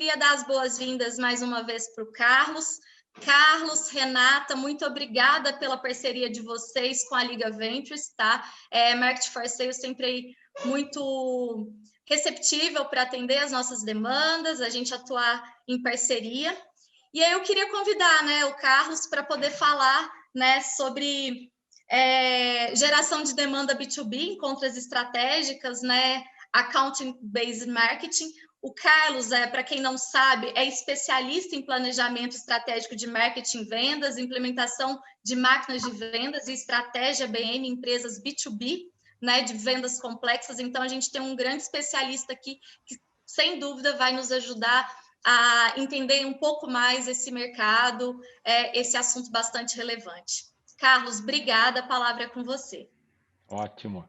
queria dar as boas-vindas mais uma vez para o Carlos. Carlos, Renata, muito obrigada pela parceria de vocês com a Liga Ventures, tá? Market for Sales sempre aí muito receptível para atender as nossas demandas, a gente atuar em parceria. E aí eu queria convidar, né, o Carlos para poder falar, né, sobre geração de demanda B2B, encontros estratégicas, né, Accounting-Based Marketing. O Carlos, para quem não sabe, é especialista em planejamento estratégico de marketing e vendas, implementação de máquinas de vendas e estratégia BM em empresas B2B, né, de vendas complexas. Então, a gente tem um grande especialista aqui que, sem dúvida, vai nos ajudar a entender um pouco mais esse mercado, esse assunto bastante relevante. Carlos, obrigada, a palavra é com você. Ótimo.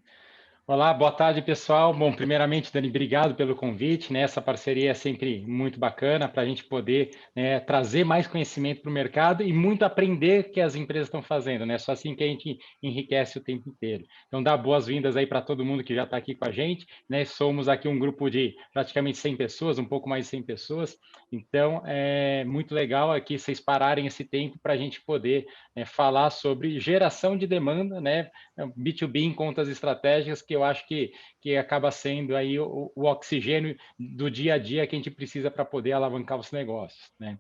Olá, boa tarde, pessoal. Bom, primeiramente, Dani, obrigado pelo convite, né? Essa parceria é sempre muito bacana para a gente poder, né, trazer mais conhecimento para o mercado e muito aprender que as empresas estão fazendo, né? Só assim que a gente enriquece o tempo inteiro. Então, dá boas-vindas aí para todo mundo que já está aqui com a gente, né? Somos aqui um grupo de praticamente 100 pessoas, um pouco mais de 100 pessoas. Então, é muito legal aqui vocês pararem esse tempo para a gente poder, né, falar sobre geração de demanda, né? B2B em contas estratégicas, que eu acho que acaba sendo aí o oxigênio do dia a dia que a gente precisa para poder alavancar os negócios, né?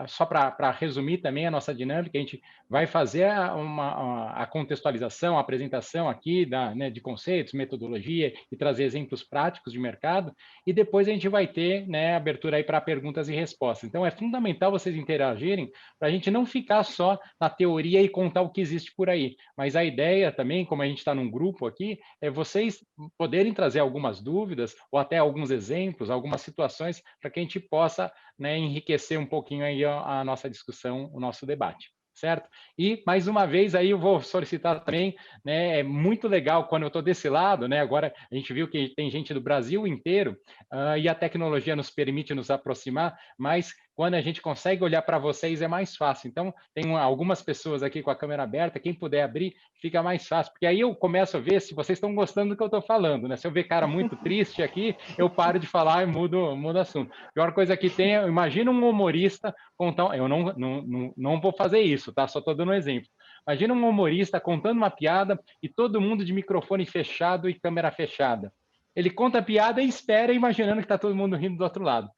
Só para resumir também a nossa dinâmica, a gente vai fazer a contextualização, a apresentação aqui né, de conceitos, metodologia e trazer exemplos práticos de mercado, e depois a gente vai ter, né, abertura aí para perguntas e respostas. Então, é fundamental vocês interagirem para a gente não ficar só na teoria e contar o que existe por aí, mas a ideia também, como a gente está num grupo aqui, é vocês poderem trazer algumas dúvidas ou até alguns exemplos, algumas situações para que a gente possa, né, enriquecer um pouquinho aí a nossa discussão, o nosso debate, certo? E, mais uma vez, aí eu vou solicitar também, né, é muito legal quando eu estou desse lado, né, agora a gente viu que tem gente do Brasil inteiro, e a tecnologia nos permite nos aproximar, mas quando a gente consegue olhar para vocês é mais fácil. Então, tem algumas pessoas aqui com a câmera aberta, quem puder abrir, fica mais fácil, porque aí eu começo a ver se vocês estão gostando do que eu estou falando, né? Se eu ver cara muito triste aqui, eu paro de falar e mudo assunto. A pior coisa que tem, imagina um humorista contar, eu não vou fazer isso, tá? Só estou dando um exemplo. Imagina um humorista contando uma piada e todo mundo de microfone fechado e câmera fechada. Ele conta a piada e espera, imaginando que está todo mundo rindo do outro lado.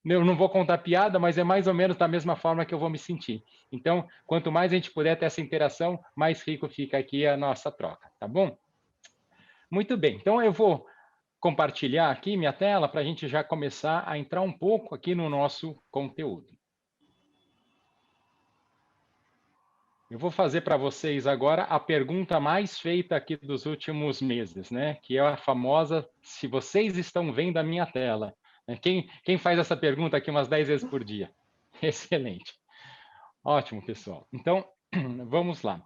Eu não vou contar piada, mas é mais ou menos da mesma forma que eu vou me sentir. Então, quanto mais a gente puder ter essa interação, mais rico fica aqui a nossa troca, tá bom? Muito bem, então eu vou compartilhar aqui minha tela para a gente já começar a entrar um pouco aqui no nosso conteúdo. Eu vou fazer para vocês agora a pergunta mais feita aqui dos últimos meses, né? Que é a famosa, se vocês estão vendo a minha tela. Quem faz essa pergunta aqui umas 10 vezes por dia? Excelente. Ótimo, pessoal. Então, vamos lá.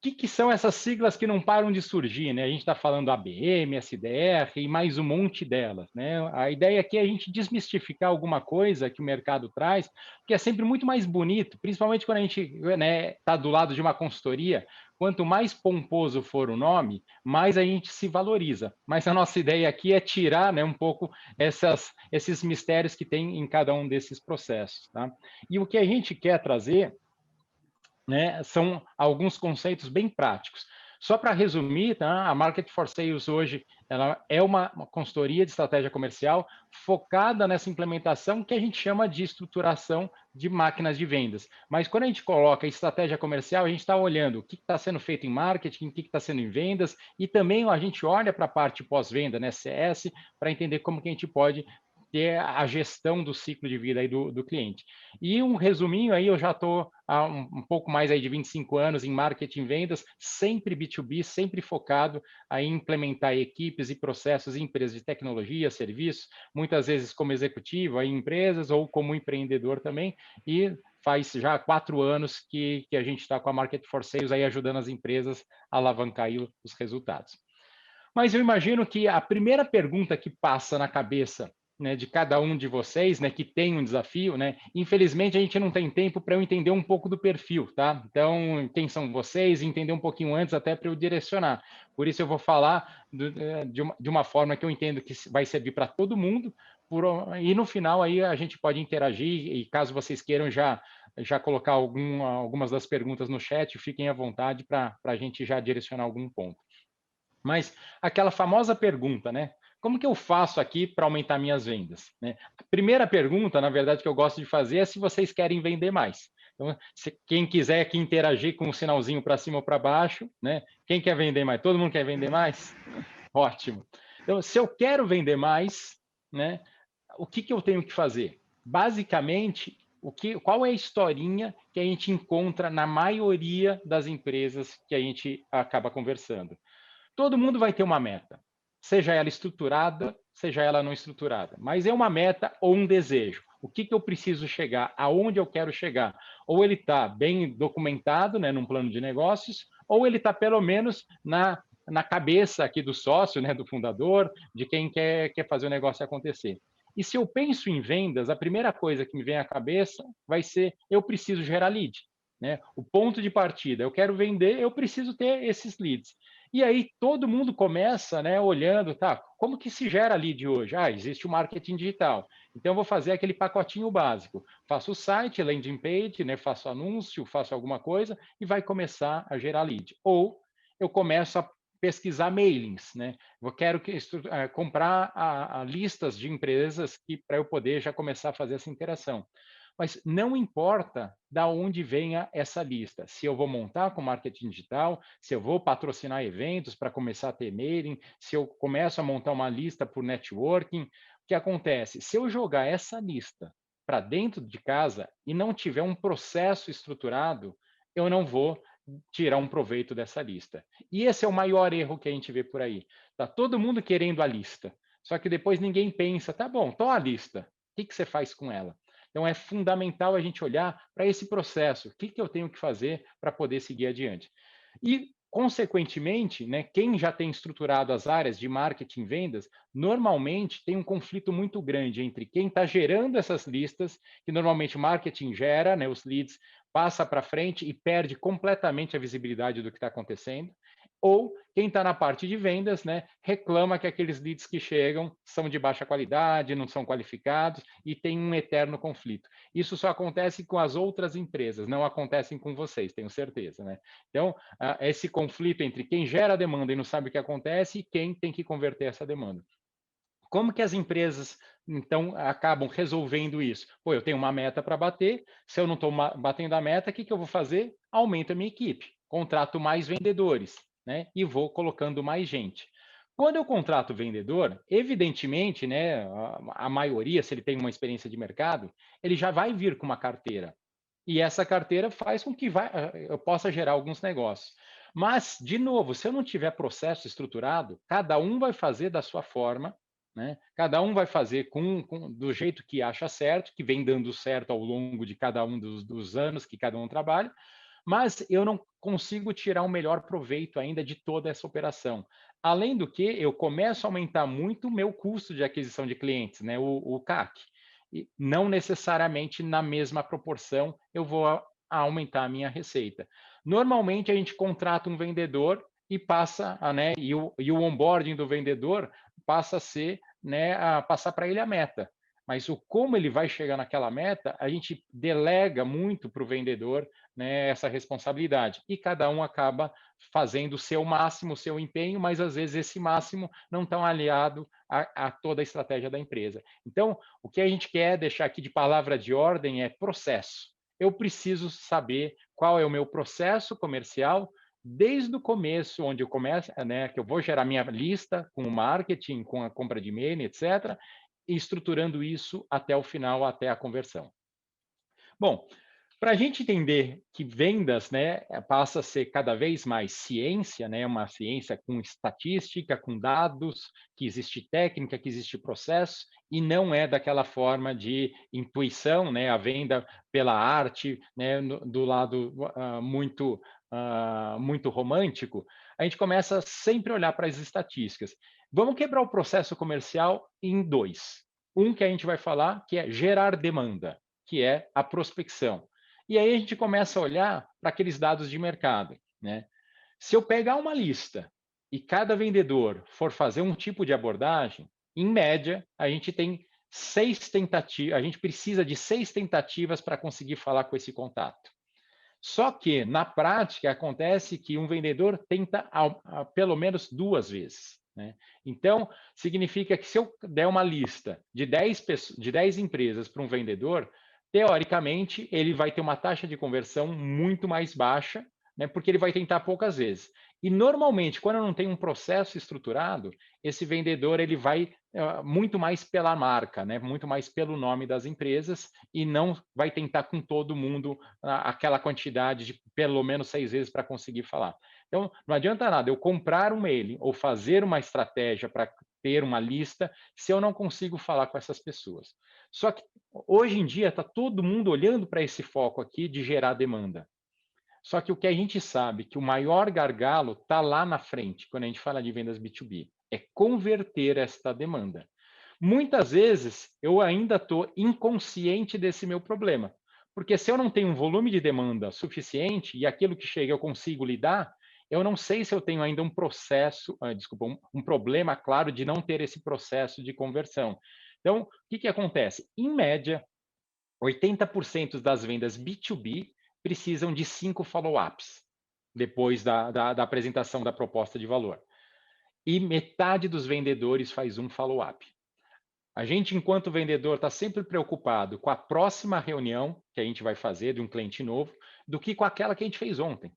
O que são essas siglas que não param de surgir, né? A gente está falando ABM, SDR e mais um monte delas, né? A ideia aqui é a gente desmistificar alguma coisa que o mercado traz, que é sempre muito mais bonito, principalmente quando a gente, né, está do lado de uma consultoria. Quanto mais pomposo for o nome, mais a gente se valoriza. Mas a nossa ideia aqui é tirar, né, um pouco esses mistérios que tem em cada um desses processos, tá? E o que a gente quer trazer, né, são alguns conceitos bem práticos. Só para resumir, tá, a Market for Sales hoje ela é uma consultoria de estratégia comercial focada nessa implementação que a gente chama de estruturação de máquinas de vendas. Mas quando a gente coloca estratégia comercial, a gente está olhando o que está sendo feito em marketing, o que está sendo em vendas, e também a gente olha para a parte pós-venda, né, CS, para entender como que a gente pode ter a gestão do ciclo de vida aí do cliente. E um resuminho aí, eu já estou há um pouco mais aí de 25 anos em marketing e vendas, sempre B2B, sempre focado a implementar equipes e processos em empresas de tecnologia, serviços, muitas vezes como executivo em empresas ou como empreendedor também, e faz já 4 anos que a gente está com a Market for Sales aí ajudando as empresas a alavancar aí os resultados. Mas eu imagino que a primeira pergunta que passa na cabeça né, de cada um de vocês, né, que tem um desafio, né? Infelizmente a gente não tem tempo para eu entender um pouco do perfil, tá? Então, quem são vocês, entender um pouquinho antes até para eu direcionar. Por isso eu vou falar de uma forma que eu entendo que vai servir para todo mundo, e no final aí a gente pode interagir, e caso vocês queiram já colocar algumas das perguntas no chat, fiquem à vontade para a gente já direcionar algum ponto. Mas aquela famosa pergunta, né? Como que eu faço aqui para aumentar minhas vendas? Né? A primeira pergunta, na verdade, que eu gosto de fazer é se vocês querem vender mais. Então, quem quiser aqui interagir com um sinalzinho para cima ou para baixo, né? Quem quer vender mais? Todo mundo quer vender mais? Ótimo. Então, se eu quero vender mais, né? O que eu tenho que fazer? Basicamente, qual é a historinha que a gente encontra na maioria das empresas que a gente acaba conversando? Todo mundo vai ter uma meta, seja ela estruturada, seja ela não estruturada, mas é uma meta ou um desejo. O que eu preciso chegar, aonde eu quero chegar? Ou ele está bem documentado, né, num plano de negócios, ou ele está pelo menos na cabeça aqui do sócio, né, do fundador, de quem quer fazer o negócio acontecer. E se eu penso em vendas, a primeira coisa que me vem à cabeça vai ser: eu preciso gerar lead. Né? O ponto de partida, eu quero vender, eu preciso ter esses leads. E aí todo mundo começa, né, olhando, tá, como que se gera lead hoje? Ah, existe o marketing digital. Então eu vou fazer aquele pacotinho básico. Faço o site, landing page, né, faço anúncio, faço alguma coisa e vai começar a gerar lead. Ou eu começo a pesquisar mailings, né? Eu quero comprar listas de empresas para eu poder já começar a fazer essa interação. Mas não importa da onde venha essa lista. Se eu vou montar com marketing digital, se eu vou patrocinar eventos para começar a ter mailing, se eu começo a montar uma lista por networking, o que acontece? Se eu jogar essa lista para dentro de casa e não tiver um processo estruturado, eu não vou tirar um proveito dessa lista. E esse é o maior erro que a gente vê por aí. Tá todo mundo querendo a lista, só que depois ninguém pensa, tá bom, tô a lista, o que você faz com ela? Então, é fundamental a gente olhar para esse processo. O que eu tenho que fazer para poder seguir adiante? E, consequentemente, né, quem já tem estruturado as áreas de marketing e vendas, normalmente tem um conflito muito grande entre quem está gerando essas listas, que normalmente o marketing gera, né, os leads, passa para frente e perde completamente a visibilidade do que está acontecendo, ou quem está na parte de vendas, né, reclama que aqueles leads que chegam são de baixa qualidade, não são qualificados e tem um eterno conflito. Isso só acontece com as outras empresas, não acontecem com vocês, tenho certeza, né? Então, esse conflito entre quem gera a demanda e não sabe o que acontece e quem tem que converter essa demanda. Como que as empresas, então, acabam resolvendo isso? Pô, eu tenho uma meta para bater, se eu não estou batendo a meta, o que eu vou fazer? Aumento a minha equipe, contrato mais vendedores, né? E vou colocando mais gente. Quando eu contrato vendedor, evidentemente, né, a maioria, se ele tem uma experiência de mercado, ele já vai vir com uma carteira. E essa carteira faz com que eu possa gerar alguns negócios. Mas, de novo, se eu não tiver processo estruturado, cada um vai fazer da sua forma, né? Cada um vai fazer do jeito que acha certo, que vem dando certo ao longo de cada um dos anos que cada um trabalha, mas eu não consigo tirar o melhor proveito ainda de toda essa operação. Além do que, eu começo a aumentar muito o meu custo de aquisição de clientes, né? O CAC. E não necessariamente na mesma proporção eu vou aumentar a minha receita. Normalmente a gente contrata um vendedor e passa, né, e o onboarding do vendedor passa a ser, né, a passar para ele a meta. Mas o como ele vai chegar naquela meta, a gente delega muito para o vendedor, né, essa responsabilidade. E cada um acaba fazendo o seu máximo, o seu empenho, mas às vezes esse máximo não está aliado a toda a estratégia da empresa. Então, o que a gente quer deixar aqui de palavra de ordem é processo. Eu preciso saber qual é o meu processo comercial, desde o começo, onde eu começo, né, que eu vou gerar minha lista com o marketing, com a compra de e-mail, etc., e estruturando isso até o final, até a conversão. Bom, para a gente entender que vendas, né, passa a ser cada vez mais ciência, né, uma ciência com estatística, com dados, que existe técnica, que existe processo, e não é daquela forma de intuição, né, a venda pela arte, né, do lado muito romântico, a gente começa sempre a olhar para as estatísticas. Vamos quebrar o processo comercial em dois. Um que a gente vai falar que é gerar demanda, que é a prospecção. E aí a gente começa a olhar para aqueles dados de mercado, né? Se eu pegar uma lista e cada vendedor for fazer um tipo de abordagem, em média, a gente tem 6 tentativas, a gente precisa de 6 tentativas para conseguir falar com esse contato. Só que, na prática, acontece que um vendedor tenta pelo menos 2 vezes, né? Então, significa que se eu der uma lista de 10 empresas para um vendedor, teoricamente, ele vai ter uma taxa de conversão muito mais baixa, né? Porque ele vai tentar poucas vezes. E, normalmente, quando eu não tenho um processo estruturado, esse vendedor ele vai muito mais pela marca, né? Muito mais pelo nome das empresas e não vai tentar com todo mundo aquela quantidade de pelo menos 6 vezes para conseguir falar. Então, não adianta nada eu comprar um mailing ou fazer uma estratégia para ter uma lista se eu não consigo falar com essas pessoas. Só que hoje em dia está todo mundo olhando para esse foco aqui de gerar demanda. Só que o que a gente sabe que o maior gargalo está lá na frente, quando a gente fala de vendas B2B, é converter esta demanda. Muitas vezes eu ainda estou inconsciente desse meu problema, porque se eu não tenho um volume de demanda suficiente e aquilo que chega eu consigo lidar, eu não sei se eu tenho ainda um processo, desculpa, um problema claro de não ter esse processo de conversão. Então, o que, que acontece? Em média, 80% das vendas B2B precisam de 5 follow-ups depois da apresentação da proposta de valor. E metade dos vendedores faz um follow-up. A gente, enquanto vendedor, está sempre preocupado com a próxima reunião que a gente vai fazer de um cliente novo, do que com aquela que a gente fez ontem.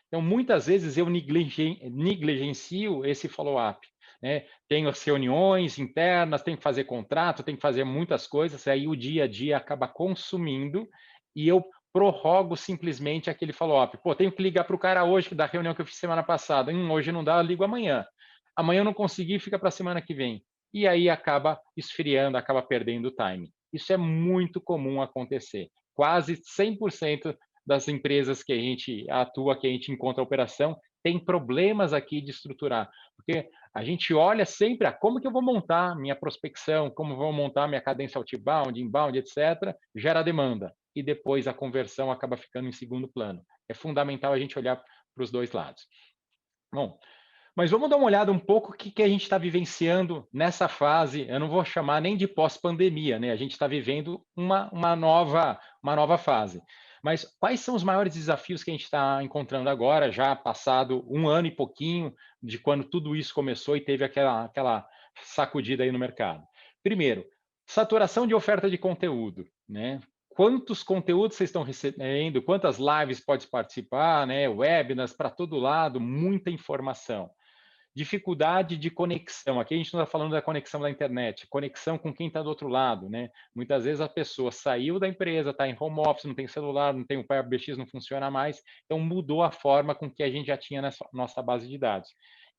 Então, muitas vezes eu negligencio esse follow-up, né? Tenho as reuniões internas, tenho que fazer contrato, tenho que fazer muitas coisas, aí o dia a dia acaba consumindo e eu prorrogo simplesmente aquele follow-up. Pô, tenho que ligar para o cara hoje, da reunião que eu fiz semana passada. Hoje não dá, eu ligo amanhã. Amanhã eu não consegui, fica para a semana que vem. E aí acaba esfriando, acaba perdendo o time. Isso é muito comum acontecer. Quase 100% das empresas que a gente atua, que a gente encontra a operação, tem problemas aqui de estruturar, porque a gente olha sempre a como que eu vou montar minha prospecção, como vou montar minha cadência outbound, inbound, etc., gera demanda, e depois a conversão acaba ficando em segundo plano. É fundamental a gente olhar para os dois lados. Bom, mas vamos dar uma olhada um pouco o que a gente está vivenciando nessa fase. Eu não vou chamar nem de pós-pandemia, né? A gente está vivendo uma nova fase. Mas quais são os maiores desafios que a gente está encontrando agora, já passado um ano e pouquinho de quando tudo isso começou e teve aquela sacudida aí no mercado? Primeiro, saturação de oferta de conteúdo, né? Quantos conteúdos vocês estão recebendo, quantas lives pode participar, né? Webinars para todo lado, muita informação. Dificuldade de conexão. Aqui a gente não está falando da conexão da internet, conexão com quem está do outro lado, né? Muitas vezes a pessoa saiu da empresa, está em home office, não tem celular, não tem o PBX, não funciona mais, então mudou a forma com que a gente já tinha nessa nossa base de dados.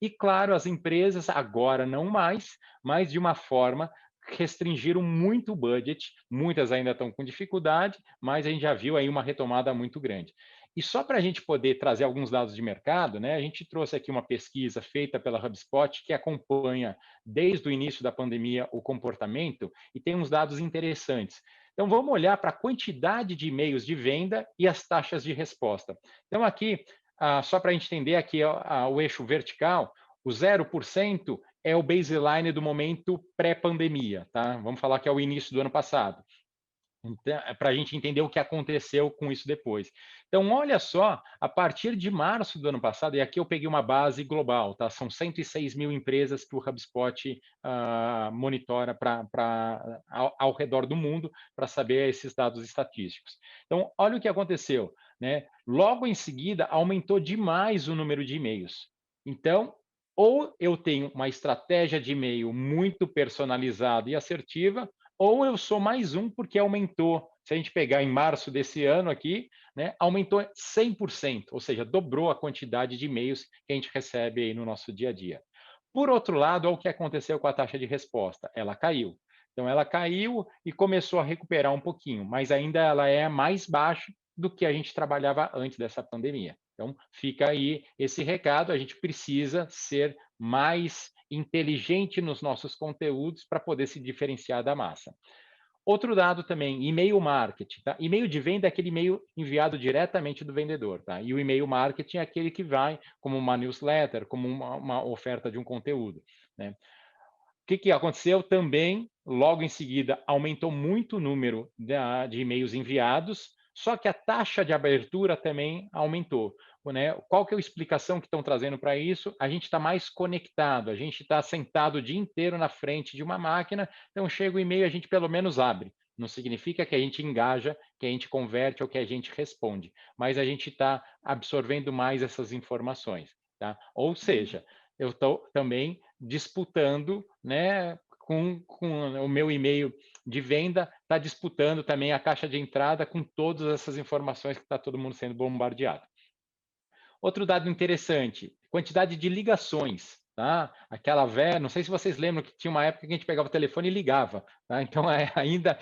E claro, as empresas agora não mais, mas de uma forma restringiram muito o budget, muitas ainda estão com dificuldade, mas a gente já viu aí uma retomada muito grande. E só para a gente poder trazer alguns dados de mercado, né, a gente trouxe aqui uma pesquisa feita pela HubSpot que acompanha desde o início da pandemia o comportamento e tem uns dados interessantes. Então vamos olhar para a quantidade de e-mails de venda e as taxas de resposta. Então aqui, só para a gente entender aqui o eixo vertical, o 0% é o baseline do momento pré-pandemia, tá? Vamos falar que é o início do ano passado. Então, para a gente entender o que aconteceu com isso depois. Então, olha só, a partir de março do ano passado, e aqui eu peguei uma base global, tá? São 106 mil empresas que o HubSpot monitora ao redor do mundo para saber esses dados estatísticos. Então, olha o que aconteceu, né? Logo em seguida, aumentou demais o número de e-mails. Então, ou eu tenho uma estratégia de e-mail muito personalizada e assertiva, ou eu sou mais um porque aumentou. Se a gente pegar em março desse ano aqui, né, aumentou 100%, ou seja, dobrou a quantidade de e-mails que a gente recebe aí no nosso dia a dia. Por outro lado, olha o que aconteceu com a taxa de resposta. Ela caiu. Então, ela caiu e começou a recuperar um pouquinho, mas ainda ela é mais baixa do que a gente trabalhava antes dessa pandemia. Então, fica aí esse recado, a gente precisa ser mais inteligente nos nossos conteúdos para poder se diferenciar da massa. Outro dado também, e-mail marketing, tá? E-mail de venda é aquele e-mail enviado diretamente do vendedor, tá? E o e-mail marketing é aquele que vai como uma newsletter, como uma oferta de um conteúdo, né? O que aconteceu também, logo em seguida, aumentou muito o número de e-mails enviados, só que a taxa de abertura também aumentou, né? Qual que é a explicação que estão trazendo para isso? A gente está mais conectado, a gente está sentado o dia inteiro na frente de uma máquina, então chega o e-mail, a gente pelo menos abre. Não significa que a gente engaja, que a gente converte ou que a gente responde, mas a gente está absorvendo mais essas informações, tá? Ou seja, eu estou também disputando, né, com o meu e-mail de venda, está disputando também a caixa de entrada com todas essas informações que está todo mundo sendo bombardeado. Outro dado interessante, quantidade de ligações, tá? Aquela velha, não sei se vocês lembram que tinha uma época que a gente pegava o telefone e ligava, tá? Então ainda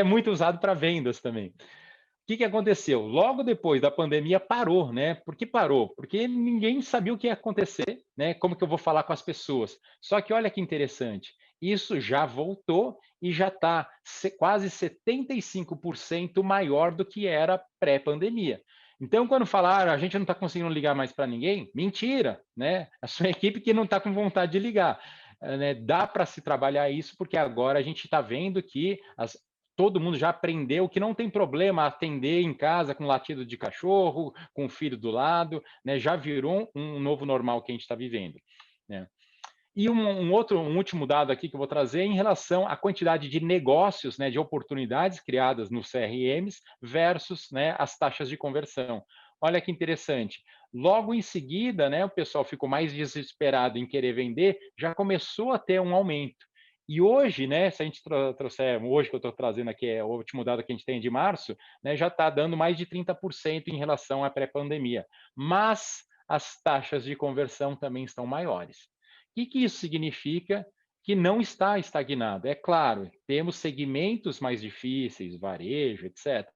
é muito usado para vendas também. O que aconteceu? Logo depois da pandemia parou, né? Por que parou? Porque ninguém sabia o que ia acontecer, né? Como que eu vou falar com as pessoas? Só que olha que interessante, isso já voltou e já está quase 75% maior do que era pré-pandemia. Então, quando falaram, a gente não está conseguindo ligar mais para ninguém, mentira, né? A sua equipe que não está com vontade de ligar. Né? Dá para se trabalhar isso, porque agora a gente está vendo que todo mundo já aprendeu que não tem problema atender em casa com latido de cachorro, com o filho do lado, né? Já virou um novo normal que a gente está vivendo, né? E um último dado aqui que eu vou trazer em relação à quantidade de negócios, né, de oportunidades criadas nos CRMs versus, né, as taxas de conversão. Olha que interessante. Logo em seguida, né, o pessoal ficou mais desesperado em querer vender, já começou a ter um aumento. E hoje, né, se a gente trouxer, hoje que eu estou trazendo aqui, é o último dado que a gente tem de março, né, já está dando mais de 30% em relação à pré-pandemia. Mas as taxas de conversão também estão maiores. O que isso significa? Que não está estagnado. É claro, temos segmentos mais difíceis, varejo, etc.,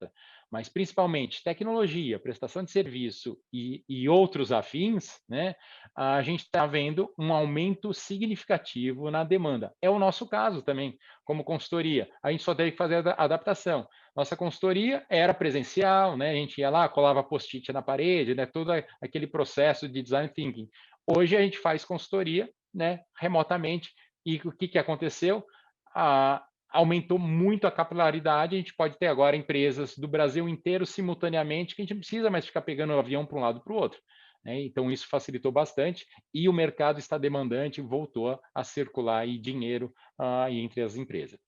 mas principalmente tecnologia, prestação de serviço e outros afins, né, a gente está vendo um aumento significativo na demanda. É o nosso caso também, como consultoria. A gente só teve que fazer a adaptação. Nossa consultoria era presencial, né, a gente ia lá, colava post-it na parede, né, todo aquele processo de design thinking. Hoje a gente faz consultoria, né, remotamente. E o que aconteceu? Aumentou muito a capilaridade. A gente pode ter agora empresas do Brasil inteiro simultaneamente, que a gente não precisa mais ficar pegando o avião para um lado para o outro, né? Então, isso facilitou bastante e o mercado está demandante, voltou a circular aí dinheiro entre as empresas.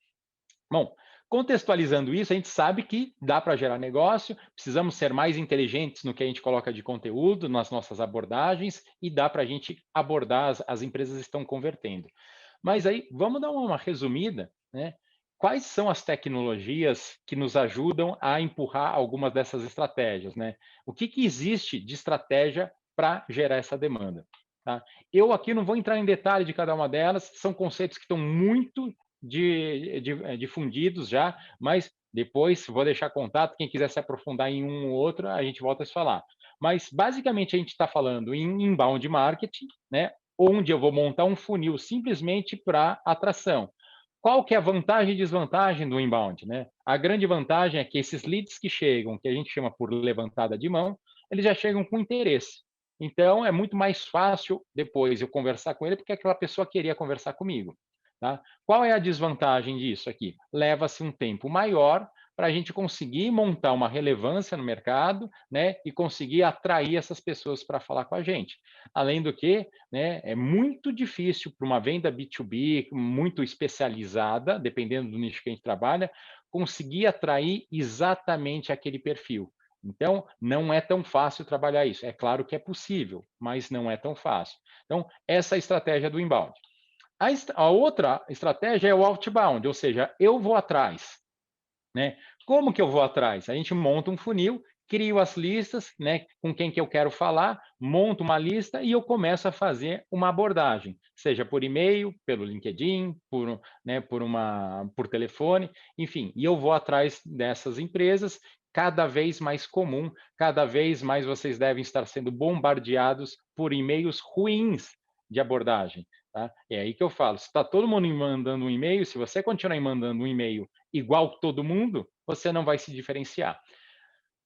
Bom, contextualizando isso, a gente sabe que dá para gerar negócio, precisamos ser mais inteligentes no que a gente coloca de conteúdo, nas nossas abordagens, e dá para a gente abordar, as empresas estão convertendo. Mas aí, vamos dar uma resumida, né? Quais são as tecnologias que nos ajudam a empurrar algumas dessas estratégias, né? O que existe de estratégia para gerar essa demanda? Tá? Eu aqui não vou entrar em detalhe de cada uma delas, são conceitos que estão muito difundidos já, mas depois vou deixar contato, quem quiser se aprofundar em um ou outro, a gente volta a se falar. Mas basicamente a gente está falando em inbound marketing, né? Onde eu vou montar um funil simplesmente para atração. Qual que é a vantagem e desvantagem do inbound, né? A grande vantagem é que esses leads que chegam, que a gente chama por levantada de mão, eles já chegam com interesse. Então, é muito mais fácil depois eu conversar com ele, porque aquela pessoa queria conversar comigo. Tá? Qual é a desvantagem disso aqui? Leva-se um tempo maior para a gente conseguir montar uma relevância no mercado, né, e conseguir atrair essas pessoas para falar com a gente. Além do que, né, é muito difícil para uma venda B2B muito especializada, dependendo do nicho que a gente trabalha, conseguir atrair exatamente aquele perfil. Então, não é tão fácil trabalhar isso. É claro que é possível, mas não é tão fácil. Então, essa é a estratégia do inbound. A outra estratégia é o outbound, ou seja, eu vou atrás, né? Como que eu vou atrás? A gente monta um funil, crio as listas, né, com quem que eu quero falar, monto uma lista e eu começo a fazer uma abordagem, seja por e-mail, pelo LinkedIn, por telefone, enfim, e eu vou atrás dessas empresas, cada vez mais comum, cada vez mais vocês devem estar sendo bombardeados por e-mails ruins de abordagem, tá? É aí que eu falo, se está todo mundo me mandando um e-mail, se você continuar me mandando um e-mail igual todo mundo, você não vai se diferenciar.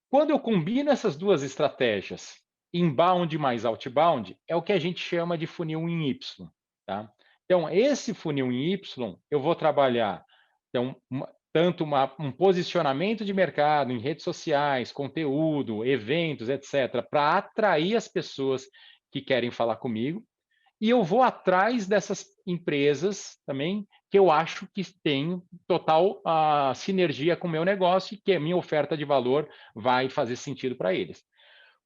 Quando eu combino essas duas estratégias, inbound mais outbound, é o que a gente chama de funil em Y, tá? Então, esse funil em Y, eu vou trabalhar então, tanto um posicionamento de mercado em redes sociais, conteúdo, eventos, etc., para atrair as pessoas que querem falar comigo, e eu vou atrás dessas empresas também que eu acho que tem total sinergia com o meu negócio e que a minha oferta de valor vai fazer sentido para eles.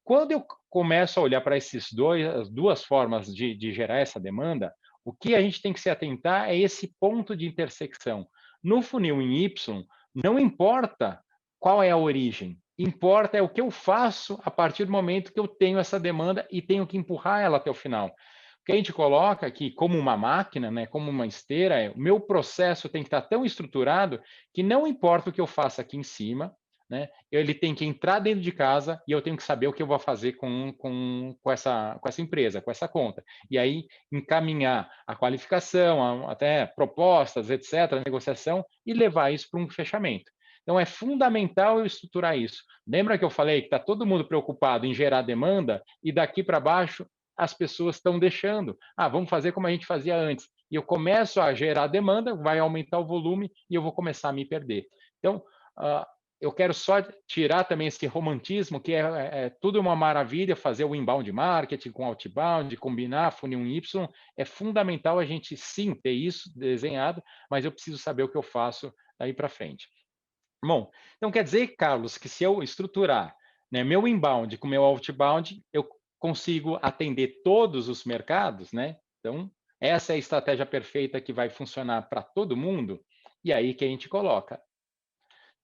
Quando eu começo a olhar para essas duas formas de gerar essa demanda, o que a gente tem que se atentar é esse ponto de intersecção. No funil em Y, não importa qual é a origem, importa é o que eu faço a partir do momento que eu tenho essa demanda e tenho que empurrar ela até o final. O que a gente coloca aqui como uma máquina, né, como uma esteira, é o meu processo tem que estar tão estruturado que não importa o que eu faça aqui em cima, né, ele tem que entrar dentro de casa e eu tenho que saber o que eu vou fazer com essa empresa, com essa conta. E aí encaminhar a qualificação, até propostas, etc., negociação, e levar isso para um fechamento. Então, é fundamental eu estruturar isso. Lembra que eu falei que está todo mundo preocupado em gerar demanda e daqui para baixo as pessoas estão deixando. Vamos fazer como a gente fazia antes. E eu começo a gerar demanda, vai aumentar o volume e eu vou começar a me perder. Então, eu quero só tirar também esse romantismo, que é tudo uma maravilha, fazer o inbound marketing com outbound, combinar funil em Y. É fundamental a gente, sim, ter isso desenhado, mas eu preciso saber o que eu faço daí para frente. Bom, então quer dizer, Carlos, que se eu estruturar, né, meu inbound com meu outbound, eu consigo atender todos os mercados, né? Então, essa é a estratégia perfeita que vai funcionar para todo mundo, e aí que a gente coloca.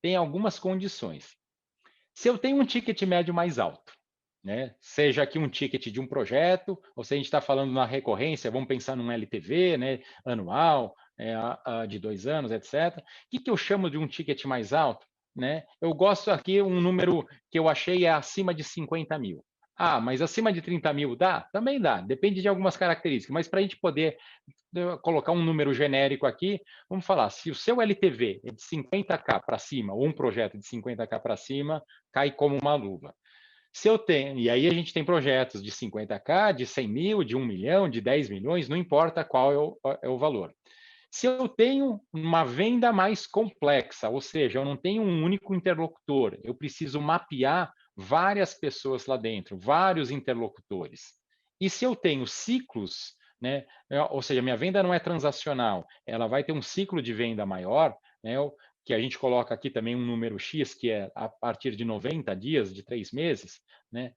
Tem algumas condições. Se eu tenho um ticket médio mais alto, né? Seja aqui um ticket de um projeto, ou se a gente está falando na recorrência, vamos pensar num LTV, né, anual, de 2 anos, etc. O que eu chamo de um ticket mais alto? Né? Eu gosto aqui, um número que eu achei é acima de 50 mil. Mas acima de 30 mil dá? Também dá, depende de algumas características, mas para a gente poder colocar um número genérico aqui, vamos falar, se o seu LTV é de 50k para cima, ou um projeto de 50k para cima, cai como uma luva. Se eu tenho, e aí a gente tem projetos de 50k, de 100 mil, de 1 milhão, de 10 milhões, não importa qual é o valor. Se eu tenho uma venda mais complexa, ou seja, eu não tenho um único interlocutor, eu preciso mapear várias pessoas lá dentro, vários interlocutores. E se eu tenho ciclos, né, ou seja, minha venda não é transacional, ela vai ter um ciclo de venda maior, né, que a gente coloca aqui também um número X, que é a partir de 90 dias, de 3 meses, né?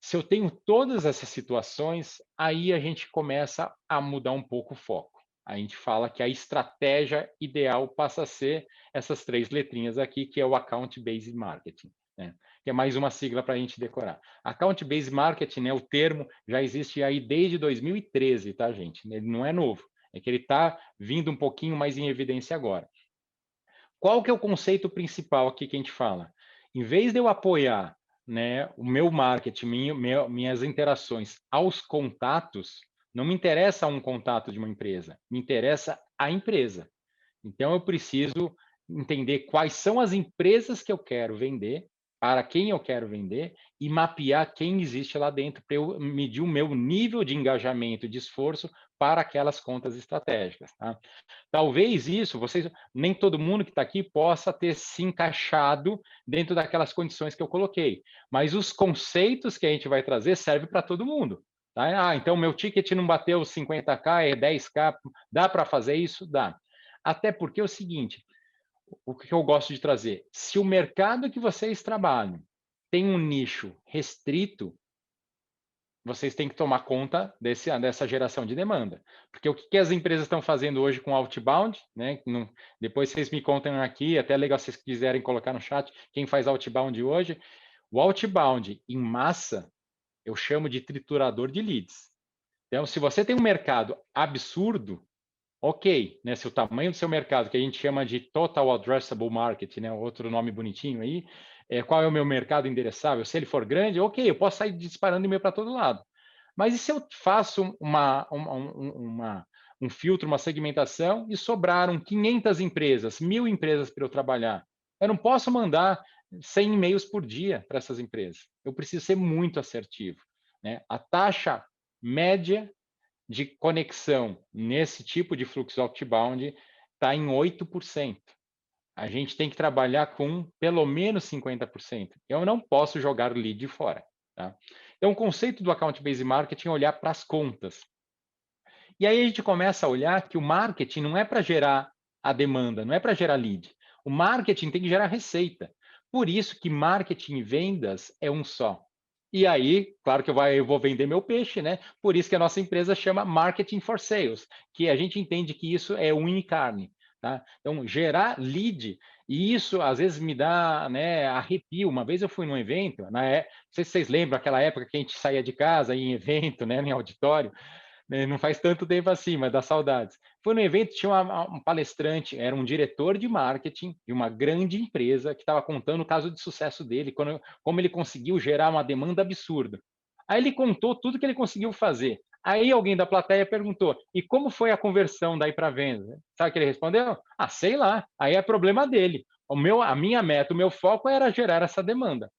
Se eu tenho todas essas situações, aí a gente começa a mudar um pouco o foco. A gente fala que a estratégia ideal passa a ser essas 3 letrinhas aqui, que é o Account Based Marketing, né? Que é mais uma sigla para a gente decorar. Account Based Marketing, né, o termo já existe aí desde 2013, tá, gente? Ele não é novo, é que ele está vindo um pouquinho mais em evidência agora. Qual que é o conceito principal aqui que a gente fala? Em vez de eu apoiar, né, o meu marketing, minhas interações aos contatos, não me interessa um contato de uma empresa, me interessa a empresa. Então, eu preciso entender quais são as empresas que eu quero vender, para quem eu quero vender, e mapear quem existe lá dentro, para eu medir o meu nível de engajamento, de esforço para aquelas contas estratégicas. Tá? Talvez isso, vocês, nem todo mundo que está aqui possa ter se encaixado dentro daquelas condições que eu coloquei, mas os conceitos que a gente vai trazer servem para todo mundo. Tá? Então meu ticket não bateu 50k, é 10k, dá para fazer isso? Dá. Até porque é o seguinte, o que eu gosto de trazer, se o mercado que vocês trabalham tem um nicho restrito, vocês têm que tomar conta dessa geração de demanda. Porque o que as empresas estão fazendo hoje com outbound, né? Depois vocês me contem aqui, até é legal se vocês quiserem colocar no chat quem faz outbound hoje. O outbound em massa, eu chamo de triturador de leads. Então, se você tem um mercado absurdo, ok, né? Se o tamanho do seu mercado, que a gente chama de Total Addressable Market, né? Outro nome bonitinho aí, qual é o meu mercado endereçável? Se ele for grande, ok, eu posso sair disparando e-mail para todo lado. Mas e se eu faço um filtro, uma segmentação e sobraram 500 empresas, 1.000 empresas para eu trabalhar? Eu não posso mandar 100 e-mails por dia para essas empresas. Eu preciso ser muito assertivo, né? A taxa média de conexão nesse tipo de fluxo outbound está em 8%. A gente tem que trabalhar com pelo menos 50%. Eu não posso jogar o lead fora. Tá? Então, o conceito do Account-Based Marketing é olhar para as contas. E aí a gente começa a olhar que o marketing não é para gerar a demanda, não é para gerar lead. O marketing tem que gerar receita. Por isso que marketing e vendas é um só. E aí, claro que eu vou vender meu peixe, né? Por isso que a nossa empresa chama Marketing for Sales, que a gente entende que isso é unha e carne. Tá? Então, gerar lead, e isso às vezes me dá, né, arrepio. Uma vez eu fui num evento, não sei se vocês lembram aquela época que a gente saía de casa, ia em evento, né, em auditório, né, não faz tanto tempo assim, mas dá saudades. Foi no evento, tinha um palestrante, era um diretor de marketing de uma grande empresa que estava contando o caso de sucesso dele, como ele conseguiu gerar uma demanda absurda. Aí ele contou tudo que ele conseguiu fazer. Aí alguém da plateia perguntou: e como foi a conversão daí para venda? Sabe o que ele respondeu? Ah, sei lá. Aí é problema dele. A minha meta, o meu foco era gerar essa demanda.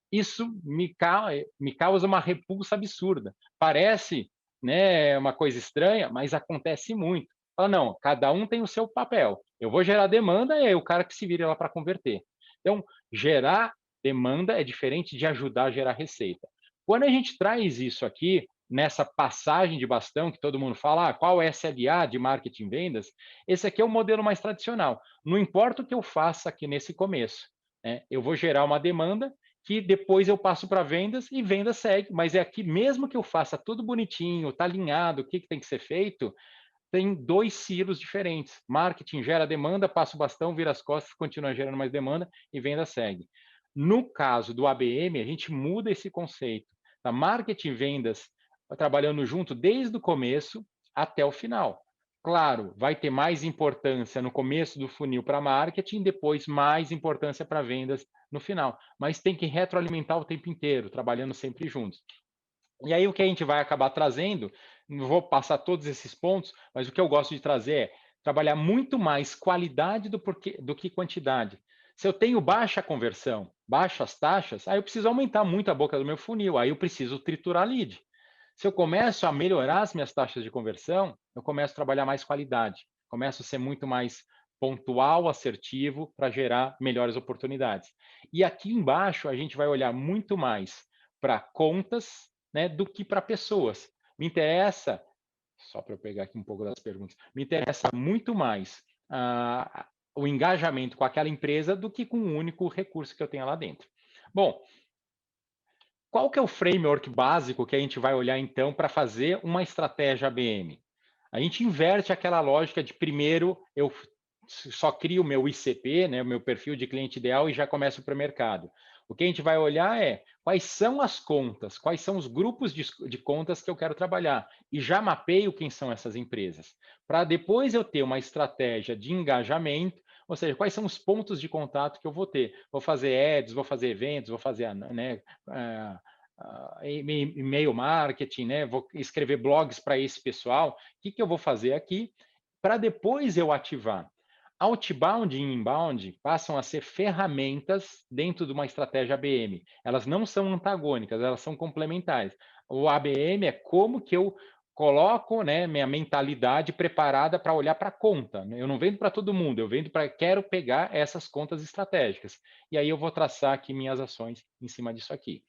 Isso me causa uma repulsa absurda. Parece, né, uma coisa estranha, mas acontece muito. Fala, não, cada um tem o seu papel. Eu vou gerar demanda e é o cara que se vira lá para converter. Então, gerar demanda é diferente de ajudar a gerar receita. Quando a gente traz isso aqui, nessa passagem de bastão que todo mundo fala, qual é SLA de marketing e vendas, esse aqui é o modelo mais tradicional. Não importa o que eu faça aqui nesse começo, né? Eu vou gerar uma demanda que depois eu passo para vendas e venda segue, mas é aqui mesmo que eu faça tudo bonitinho, tá alinhado, o que tem que ser feito, tem dois silos diferentes. Marketing gera demanda, passa o bastão, vira as costas, continua gerando mais demanda e venda segue. No caso do ABM, a gente muda esse conceito. Tá? Marketing e vendas trabalhando junto desde o começo até o final. Claro, vai ter mais importância no começo do funil para marketing, depois mais importância para vendas no final. Mas tem que retroalimentar o tempo inteiro, trabalhando sempre juntos. E aí o que a gente vai acabar trazendo, não vou passar todos esses pontos, mas o que eu gosto de trazer é trabalhar muito mais qualidade do que quantidade. Se eu tenho baixa conversão, baixas taxas, aí eu preciso aumentar muito a boca do meu funil, aí eu preciso triturar lead. Se eu começo a melhorar as minhas taxas de conversão, eu começo a trabalhar mais qualidade, começo a ser muito mais pontual, assertivo para gerar melhores oportunidades. E aqui embaixo a gente vai olhar muito mais para contas, né, do que para pessoas. Me interessa, só para eu pegar aqui um pouco das perguntas, me interessa muito mais o engajamento com aquela empresa do que com o único recurso que eu tenho lá dentro. Bom, qual que é o framework básico que a gente vai olhar então para fazer uma estratégia ABM? A gente inverte aquela lógica de primeiro eu só crio o meu ICP, né, o meu perfil de cliente ideal e já começo para o mercado. O que a gente vai olhar é quais são as contas, quais são os grupos de contas que eu quero trabalhar e já mapeio quem são essas empresas, para depois eu ter uma estratégia de engajamento, ou seja, quais são os pontos de contato que eu vou ter. Vou fazer ads, vou fazer eventos, vou fazer, né, e-mail marketing, né? Vou escrever blogs para esse pessoal. O que eu vou fazer aqui para depois eu ativar? Outbound e inbound passam a ser ferramentas dentro de uma estratégia ABM. Elas não são antagônicas, elas são complementares. O ABM é como que eu coloco, né, minha mentalidade preparada para olhar para a conta. Eu não vendo para todo mundo, eu vendo para quero pegar essas contas estratégicas. E aí eu vou traçar aqui minhas ações em cima disso aqui.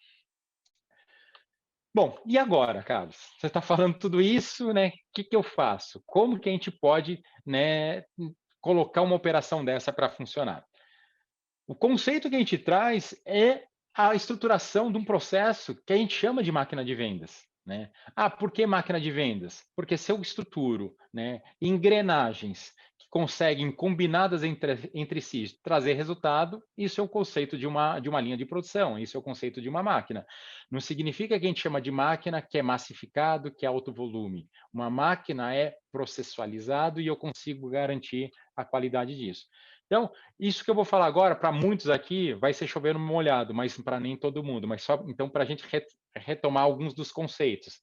Bom, e agora, Carlos? Você está falando tudo isso, né? O que eu faço? Como que a gente pode, né, colocar uma operação dessa para funcionar? O conceito que a gente traz é a estruturação de um processo que a gente chama de máquina de vendas. Né? Ah, por que máquina de vendas? Porque se eu estruturo, né, engrenagens que conseguem, combinadas entre si, trazer resultado, isso é o conceito de uma linha de produção, isso é o conceito de uma máquina. Não significa que a gente chama de máquina que é massificado, que é alto volume. Uma máquina é processualizado e eu consigo garantir a qualidade disso. Então, isso que eu vou falar agora, para muitos aqui, vai ser chovendo molhado, mas para nem todo mundo. Mas só então para a gente retomar alguns dos conceitos.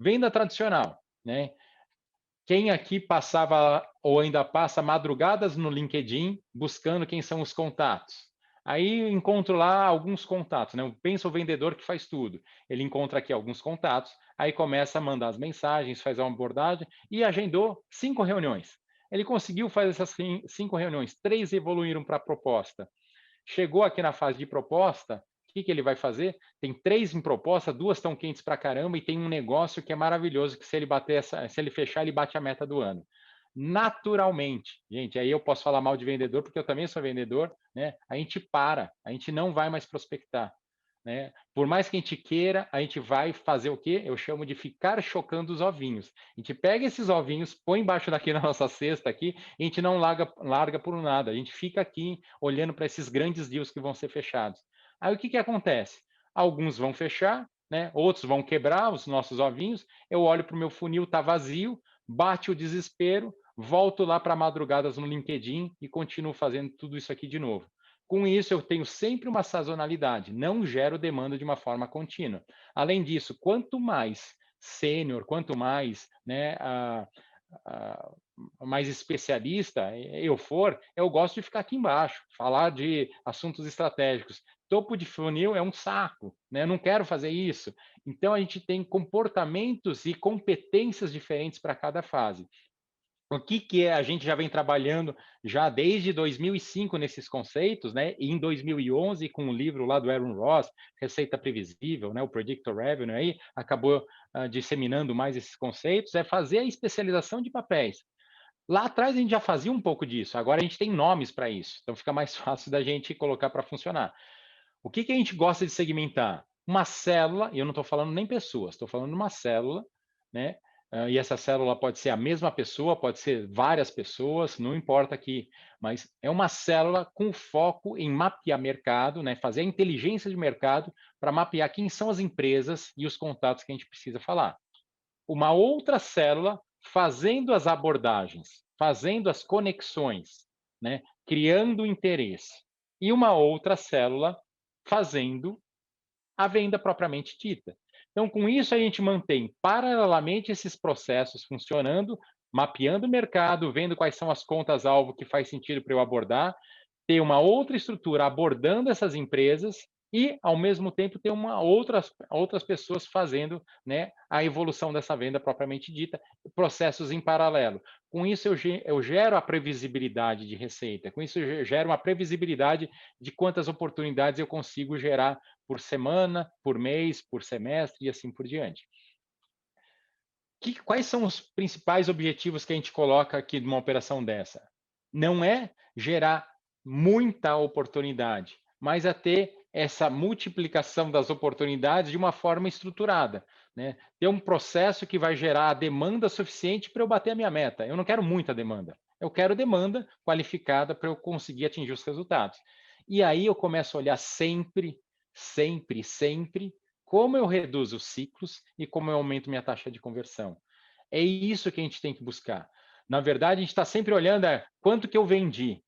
Venda tradicional, né? Quem aqui passava ou ainda passa madrugadas no LinkedIn buscando quem são os contatos? Aí encontro lá alguns contatos, né? Pensa o vendedor que faz tudo. Ele encontra aqui alguns contatos, aí começa a mandar as mensagens, faz uma abordagem e agendou 5 reuniões. Ele conseguiu fazer essas 5 reuniões, 3 evoluíram para a proposta. Chegou aqui na fase de proposta, o que, que ele vai fazer? Tem 3 em proposta, 2 estão quentes para caramba e tem um negócio que é maravilhoso, que se ele bater se ele fechar, ele bate a meta do ano. Naturalmente, gente, aí eu posso falar mal de vendedor, porque eu também sou vendedor, né? A gente para, a gente não vai mais prospectar. Né? Por mais que a gente queira, a gente vai fazer o quê? Eu chamo de ficar chocando os ovinhos. A gente pega esses ovinhos, põe embaixo daqui na nossa cesta aqui, e a gente não larga por nada. A gente fica aqui olhando para esses grandes deals que vão ser fechados. Aí o que, que acontece? Alguns vão fechar, né? Outros vão quebrar os nossos ovinhos. Eu olho para o meu funil, está vazio, bate o desespero, volto lá para madrugadas no LinkedIn e continuo fazendo tudo isso aqui de novo. Com isso, eu tenho sempre uma sazonalidade, não gero demanda de uma forma contínua. Além disso, quanto mais sênior, quanto mais, né, mais especialista eu for, eu gosto de ficar aqui embaixo, falar de assuntos estratégicos. Topo de funil é um saco, né? Eu não quero fazer isso. Então, a gente tem comportamentos e competências diferentes para cada fase. O que é? A gente já vem trabalhando já desde 2005 nesses conceitos, né? E em 2011, com o livro lá do Aaron Ross, Receita Previsível, né? O Predictor Revenue, aí acabou disseminando mais esses conceitos, é fazer a especialização de papéis. Lá atrás a gente já fazia um pouco disso, agora a gente tem nomes para isso, então fica mais fácil da gente colocar para funcionar. O que a gente gosta de segmentar? Uma célula, e eu não estou falando nem pessoas, estou falando uma célula, né? E essa célula pode ser a mesma pessoa, pode ser várias pessoas, não importa aqui, mas é uma célula com foco em mapear mercado, né? Fazer a inteligência de mercado para mapear quem são as empresas e os contatos que a gente precisa falar. Uma outra célula fazendo as abordagens, fazendo as conexões, né? Criando interesse. E uma outra célula fazendo a venda propriamente dita. Então, com isso, a gente mantém paralelamente esses processos funcionando, mapeando o mercado, vendo quais são as contas-alvo que faz sentido para eu abordar, ter uma outra estrutura abordando essas empresas e, ao mesmo tempo, ter outras pessoas fazendo, né, a evolução dessa venda propriamente dita, processos em paralelo. Com isso, eu gero a previsibilidade de receita, com isso, eu gero uma previsibilidade de quantas oportunidades eu consigo gerar por semana, por mês, por semestre e assim por diante. Quais são os principais objetivos que a gente coloca aqui numa operação dessa? Não é gerar muita oportunidade, mas é ter essa multiplicação das oportunidades de uma forma estruturada, né? Ter um processo que vai gerar a demanda suficiente para eu bater a minha meta. Eu não quero muita demanda, eu quero demanda qualificada para eu conseguir atingir os resultados. E aí eu começo a olhar sempre, sempre, sempre como eu reduzo os ciclos e como eu aumento minha taxa de conversão. É isso que a gente tem que buscar. Na verdade, a gente está sempre olhando quanto que eu vendi.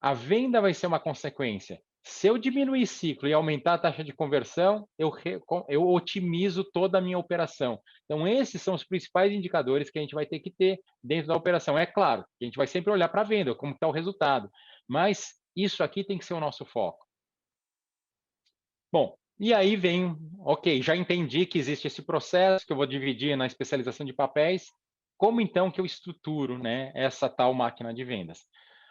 A venda vai ser uma consequência. Se eu diminuir ciclo e aumentar a taxa de conversão, eu otimizo toda a minha operação. Então, esses são os principais indicadores que a gente vai ter que ter dentro da operação. É claro, a gente vai sempre olhar para a venda, como está o resultado. Mas isso aqui tem que ser o nosso foco. Bom, e aí vem, ok, já entendi que existe esse processo que eu vou dividir na especialização de papéis. Como então que eu estruturo, né, essa tal máquina de vendas?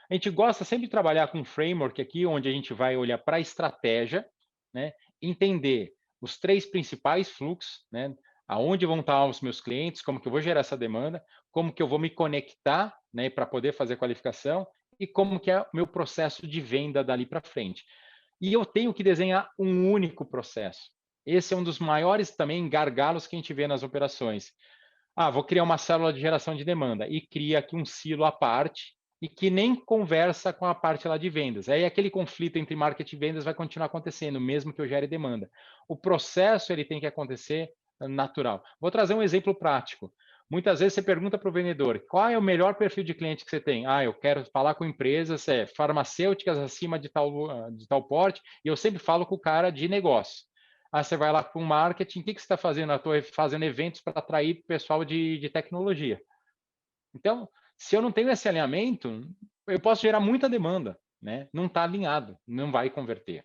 A gente gosta sempre de trabalhar com um framework aqui, onde a gente vai olhar para a estratégia, né, entender os 3 principais fluxos, né, aonde vão estar os meus clientes, como que eu vou gerar essa demanda, como que eu vou me conectar, né, para poder fazer a qualificação e como que é o meu processo de venda dali para frente. E eu tenho que desenhar um único processo. Esse é um dos maiores também gargalos que a gente vê nas operações. Vou criar uma célula de geração de demanda e cria aqui um silo à parte e que nem conversa com a parte lá de vendas. Aí aquele conflito entre marketing e vendas vai continuar acontecendo, mesmo que eu gere demanda. O processo ele tem que acontecer natural. Vou trazer um exemplo prático. Muitas vezes você pergunta para o vendedor, qual é o melhor perfil de cliente que você tem? Eu quero falar com empresas farmacêuticas acima de tal porte, e eu sempre falo com o cara de negócio. Aí você vai lá para o marketing, o que você está fazendo? Eu estou fazendo eventos para atrair pessoal de tecnologia. Então, se eu não tenho esse alinhamento, eu posso gerar muita demanda, né? Não está alinhado, não vai converter.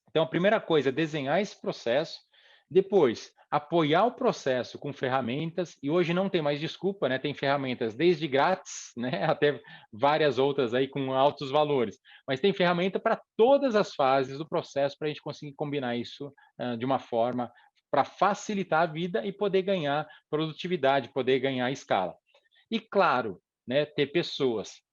Então, a primeira coisa é desenhar esse processo, depois apoiar o processo com ferramentas, e hoje não tem mais desculpa, né? Tem ferramentas desde grátis, né? Até várias outras aí com altos valores, mas tem ferramenta para todas as fases do processo para a gente conseguir combinar isso de uma forma para facilitar a vida e poder ganhar produtividade, poder ganhar escala. E claro, né, ter pessoas.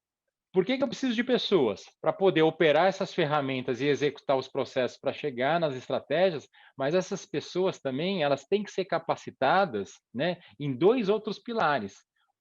Por que eu preciso de pessoas? Para poder operar essas ferramentas e executar os processos para chegar nas estratégias, mas essas pessoas também, elas têm que ser capacitadas, né, em dois outros pilares.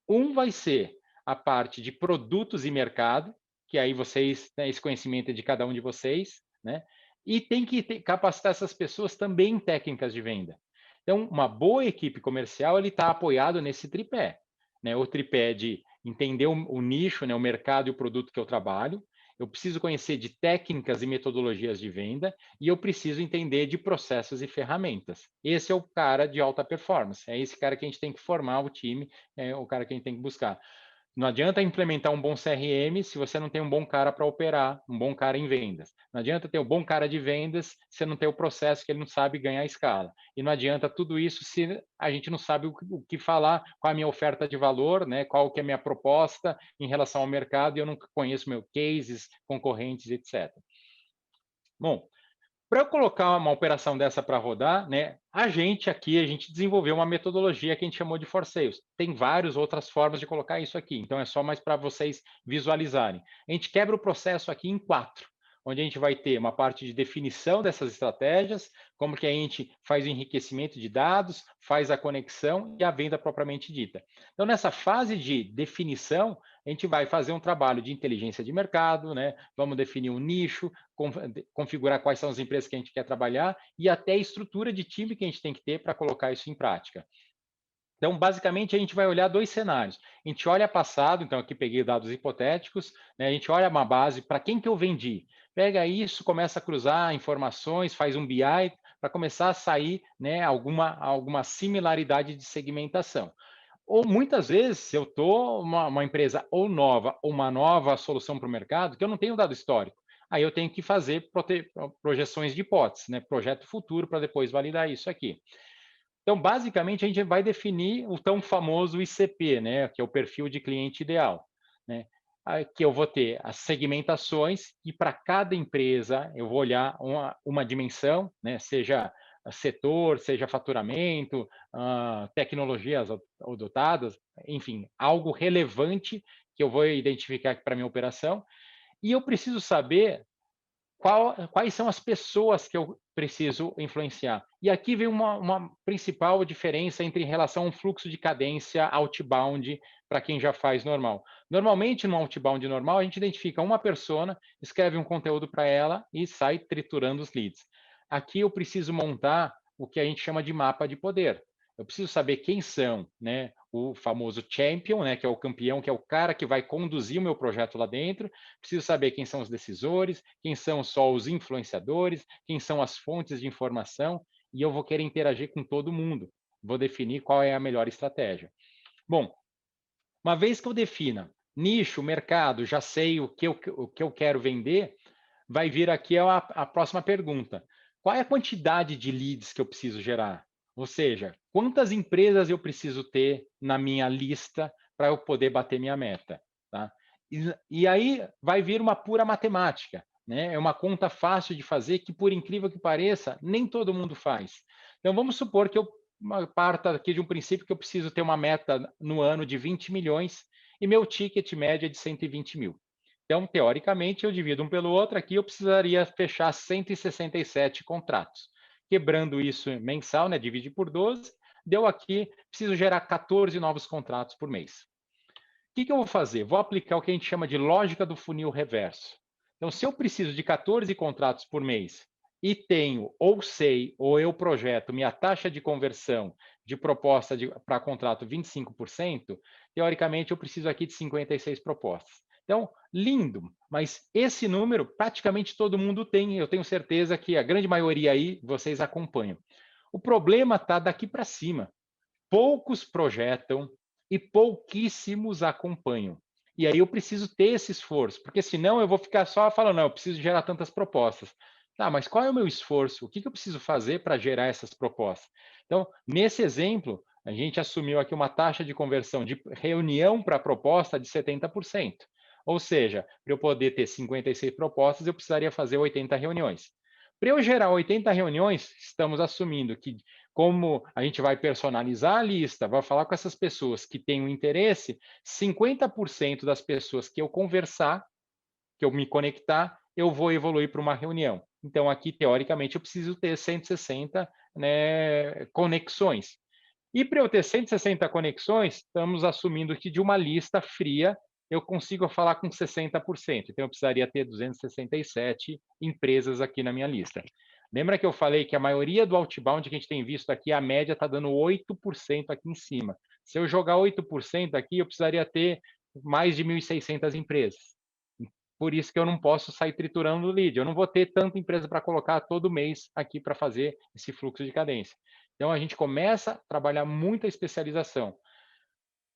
Um vai ser a parte de produtos e mercado, que aí vocês, né, esse conhecimento é de cada um de vocês, né? E tem que capacitar essas pessoas também em técnicas de venda. Então, uma boa equipe comercial, ele está apoiado nesse tripé, né? O tripé de entender o nicho, né, o mercado e o produto que eu trabalho. Eu preciso conhecer de técnicas e metodologias de venda e eu preciso entender de processos e ferramentas. Esse é o cara de alta performance. É esse cara que a gente tem que formar o time, é o cara que a gente tem que buscar. Não adianta implementar um bom CRM se você não tem um bom cara para operar, um bom cara em vendas. Não adianta ter um bom cara de vendas se você não tem o processo que ele não sabe ganhar escala. E não adianta tudo isso se a gente não sabe o que falar, qual é a minha oferta de valor, né? Qual que é a minha proposta em relação ao mercado e eu não conheço meus cases, concorrentes, etc. Bom, para eu colocar uma operação dessa para rodar, né, a gente desenvolveu uma metodologia que a gente chamou de For Sales. Tem várias outras formas de colocar isso aqui, então é só mais para vocês visualizarem. A gente quebra o processo aqui em 4, onde a gente vai ter uma parte de definição dessas estratégias, como que a gente faz o enriquecimento de dados, faz a conexão e a venda propriamente dita. Então, nessa fase de definição, a gente vai fazer um trabalho de inteligência de mercado, né? Vamos definir um nicho, configurar quais são as empresas que a gente quer trabalhar e até a estrutura de time que a gente tem que ter para colocar isso em prática. Então, basicamente, a gente vai olhar dois cenários. A gente olha passado, então aqui peguei dados hipotéticos, né? A gente olha uma base, para quem que eu vendi? Pega isso, começa a cruzar informações, faz um BI, para começar a sair, né, alguma similaridade de segmentação. Ou muitas vezes, se eu estou uma empresa ou nova, ou uma nova solução para o mercado, que eu não tenho dado histórico, aí eu tenho que fazer projeções de hipóteses, né? Projeto futuro, para depois validar isso aqui. Então, basicamente, a gente vai definir o tão famoso ICP, né? Que é o perfil de cliente ideal, né? Que eu vou ter as segmentações e para cada empresa eu vou olhar uma dimensão, né? Seja setor, seja faturamento, tecnologias adotadas, enfim, algo relevante que eu vou identificar para minha operação. E eu preciso saber quais são as pessoas que eu preciso influenciar. E aqui vem uma principal diferença entre em relação a um fluxo de cadência outbound para quem já faz normal. Normalmente, no outbound normal, a gente identifica uma persona, escreve um conteúdo para ela e sai triturando os leads. Aqui eu preciso montar o que a gente chama de mapa de poder. Eu preciso saber quem são, né? O famoso champion, né? Que é o campeão, que é o cara que vai conduzir o meu projeto lá dentro. Preciso saber quem são os decisores, quem são só os influenciadores, quem são as fontes de informação, e eu vou querer interagir com todo mundo. Vou definir qual é a melhor estratégia. Bom, uma vez que eu defina nicho, mercado, já sei o que eu quero vender, vai vir aqui a próxima pergunta. Qual é a quantidade de leads que eu preciso gerar? Ou seja, quantas empresas eu preciso ter na minha lista para eu poder bater minha meta? Tá? E aí vai vir uma pura matemática. Né? É uma conta fácil de fazer que, por incrível que pareça, nem todo mundo faz. Então, vamos supor que eu parta aqui de um princípio que eu preciso ter uma meta no ano de 20 milhões e meu ticket médio é de 120 mil. Então, teoricamente, eu divido um pelo outro, aqui eu precisaria fechar 167 contratos. Quebrando isso mensal, né, divide por 12, deu aqui, preciso gerar 14 novos contratos por mês. O que eu vou fazer? Vou aplicar o que a gente chama de lógica do funil reverso. Então, se eu preciso de 14 contratos por mês e tenho, ou sei, ou eu projeto minha taxa de conversão de proposta para contrato 25%, teoricamente eu preciso aqui de 56 propostas. Então, lindo, mas esse número praticamente todo mundo tem, eu tenho certeza que a grande maioria aí vocês acompanham. O problema está daqui para cima. Poucos projetam e pouquíssimos acompanham. E aí eu preciso ter esse esforço, porque senão eu vou ficar só falando, não, eu preciso gerar tantas propostas. Tá, mas qual é o meu esforço? O que eu preciso fazer para gerar essas propostas? Então, nesse exemplo, a gente assumiu aqui uma taxa de conversão de reunião para proposta de 70%. Ou seja, para eu poder ter 56 propostas, eu precisaria fazer 80 reuniões. Para eu gerar 80 reuniões, estamos assumindo que, como a gente vai personalizar a lista, vai falar com essas pessoas que têm um interesse, 50% das pessoas que eu conversar, que eu me conectar, eu vou evoluir para uma reunião. Então, aqui, teoricamente, eu preciso ter 160, né, conexões. E para eu ter 160 conexões, estamos assumindo que de uma lista fria eu consigo falar com 60%. Então, eu precisaria ter 267 empresas aqui na minha lista. Lembra que eu falei que a maioria do outbound que a gente tem visto aqui, a média está dando 8% aqui em cima. Se eu jogar 8% aqui, eu precisaria ter mais de 1.600 empresas. Por isso que eu não posso sair triturando o lead. Eu não vou ter tanta empresa para colocar todo mês aqui para fazer esse fluxo de cadência. Então, a gente começa a trabalhar muita especialização.